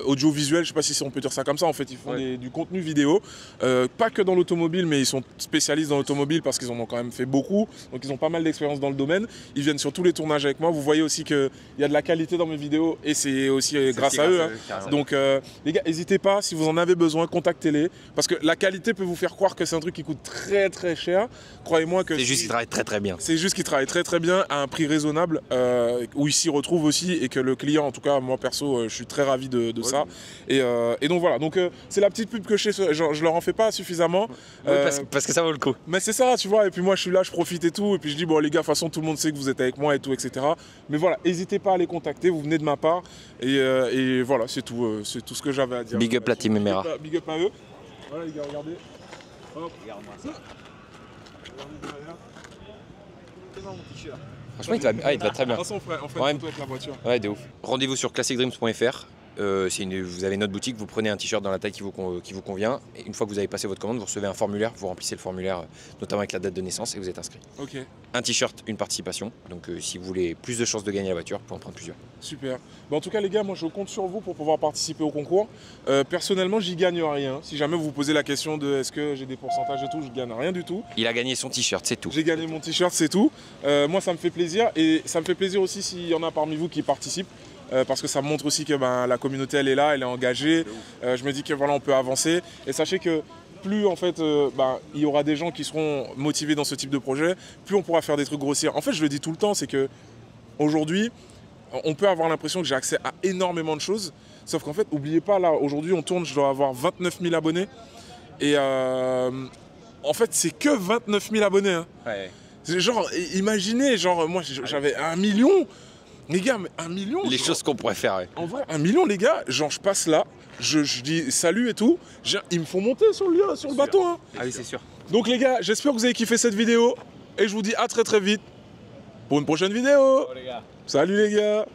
audiovisuelles. Je sais pas si on peut dire ça comme ça. En fait ils font du contenu vidéo. Pas que dans l'automobile, mais ils sont spécialistes dans l'automobile parce qu'ils en ont quand même fait beaucoup. Donc ils ont pas mal d'expérience dans le domaine. Ils viennent sur tous les tournages avec moi. Vous voyez aussi qu'il y a de la qualité dans mes vidéos et c'est aussi grâce à eux. Donc les gars n'hésitez pas. Si vous en avez besoin, contactez-les. Parce que la qualité peut vous faire croire que c'est un truc qui coûte très très cher. Croyez-moi que... C'est juste qu'ils travaillent très très bien. bien. C'est juste qu'il travaille très très bien à un prix raisonnable où il s'y retrouve aussi et que le client, en tout cas moi perso, je suis très ravi de ça. Et donc voilà, donc c'est la petite pub que je leur en fais pas suffisamment. Parce que ça vaut le coup. Mais c'est ça, tu vois, et puis moi je suis là, je profite et tout, et puis je dis bon les gars, de toute façon tout le monde sait que vous êtes avec moi et tout, etc. Mais voilà, n'hésitez pas à les contacter, vous venez de ma part, et voilà, c'est tout ce que j'avais à dire. Big up la team Emera. Big up à eux. Voilà les gars, regardez. Hop. Regarde-moi ça. Franchement, il te va très bien. De toute façon, on fait une photo avec la voiture. Ouais, de ouf. Rendez-vous sur classicdreams.fr. Vous avez notre boutique, vous prenez un t-shirt dans la taille qui vous convient. Et une fois que vous avez passé votre commande, vous recevez un formulaire. Vous remplissez le formulaire, notamment avec la date de naissance, et vous êtes inscrit. Ok. Un t-shirt, une participation. Donc si vous voulez plus de chances de gagner la voiture, vous pouvez en prendre plusieurs. Super. Bon, en tout cas, les gars, moi je compte sur vous pour pouvoir participer au concours. Personnellement, j'y gagne rien. Si jamais vous vous posez la question de est-ce que j'ai des pourcentages et tout, je gagne rien du tout. Il a gagné son t-shirt, c'est tout. J'ai gagné mon t-shirt, c'est tout. Moi, ça me fait plaisir. Et ça me fait plaisir aussi s'il y en a parmi vous qui participent. Parce que ça montre aussi que la communauté elle est là, elle est engagée. Je me dis que voilà, on peut avancer. Et sachez que plus en fait il y aura des gens qui seront motivés dans ce type de projet, plus on pourra faire des trucs grossiers. En fait, je le dis tout le temps, c'est que aujourd'hui, on peut avoir l'impression que j'ai accès à énormément de choses. Sauf qu'en fait, n'oubliez pas, là, aujourd'hui, on tourne, je dois avoir 29 000 abonnés. Et en fait, c'est que 29 000 abonnés. Hein. Ouais. Genre, imaginez, genre, moi, j'avais 1 million. Les gars, mais 1 million. Les choses qu'on pourrait faire, ouais. En vrai, 1 million, les gars, genre, je passe là, je dis salut et tout. Ils me font monter sur le bateau. Hein. Ah oui, c'est sûr. Donc, les gars, j'espère que vous avez kiffé cette vidéo. Et je vous dis à très très vite pour une prochaine vidéo. Oh, les gars. Salut, les gars.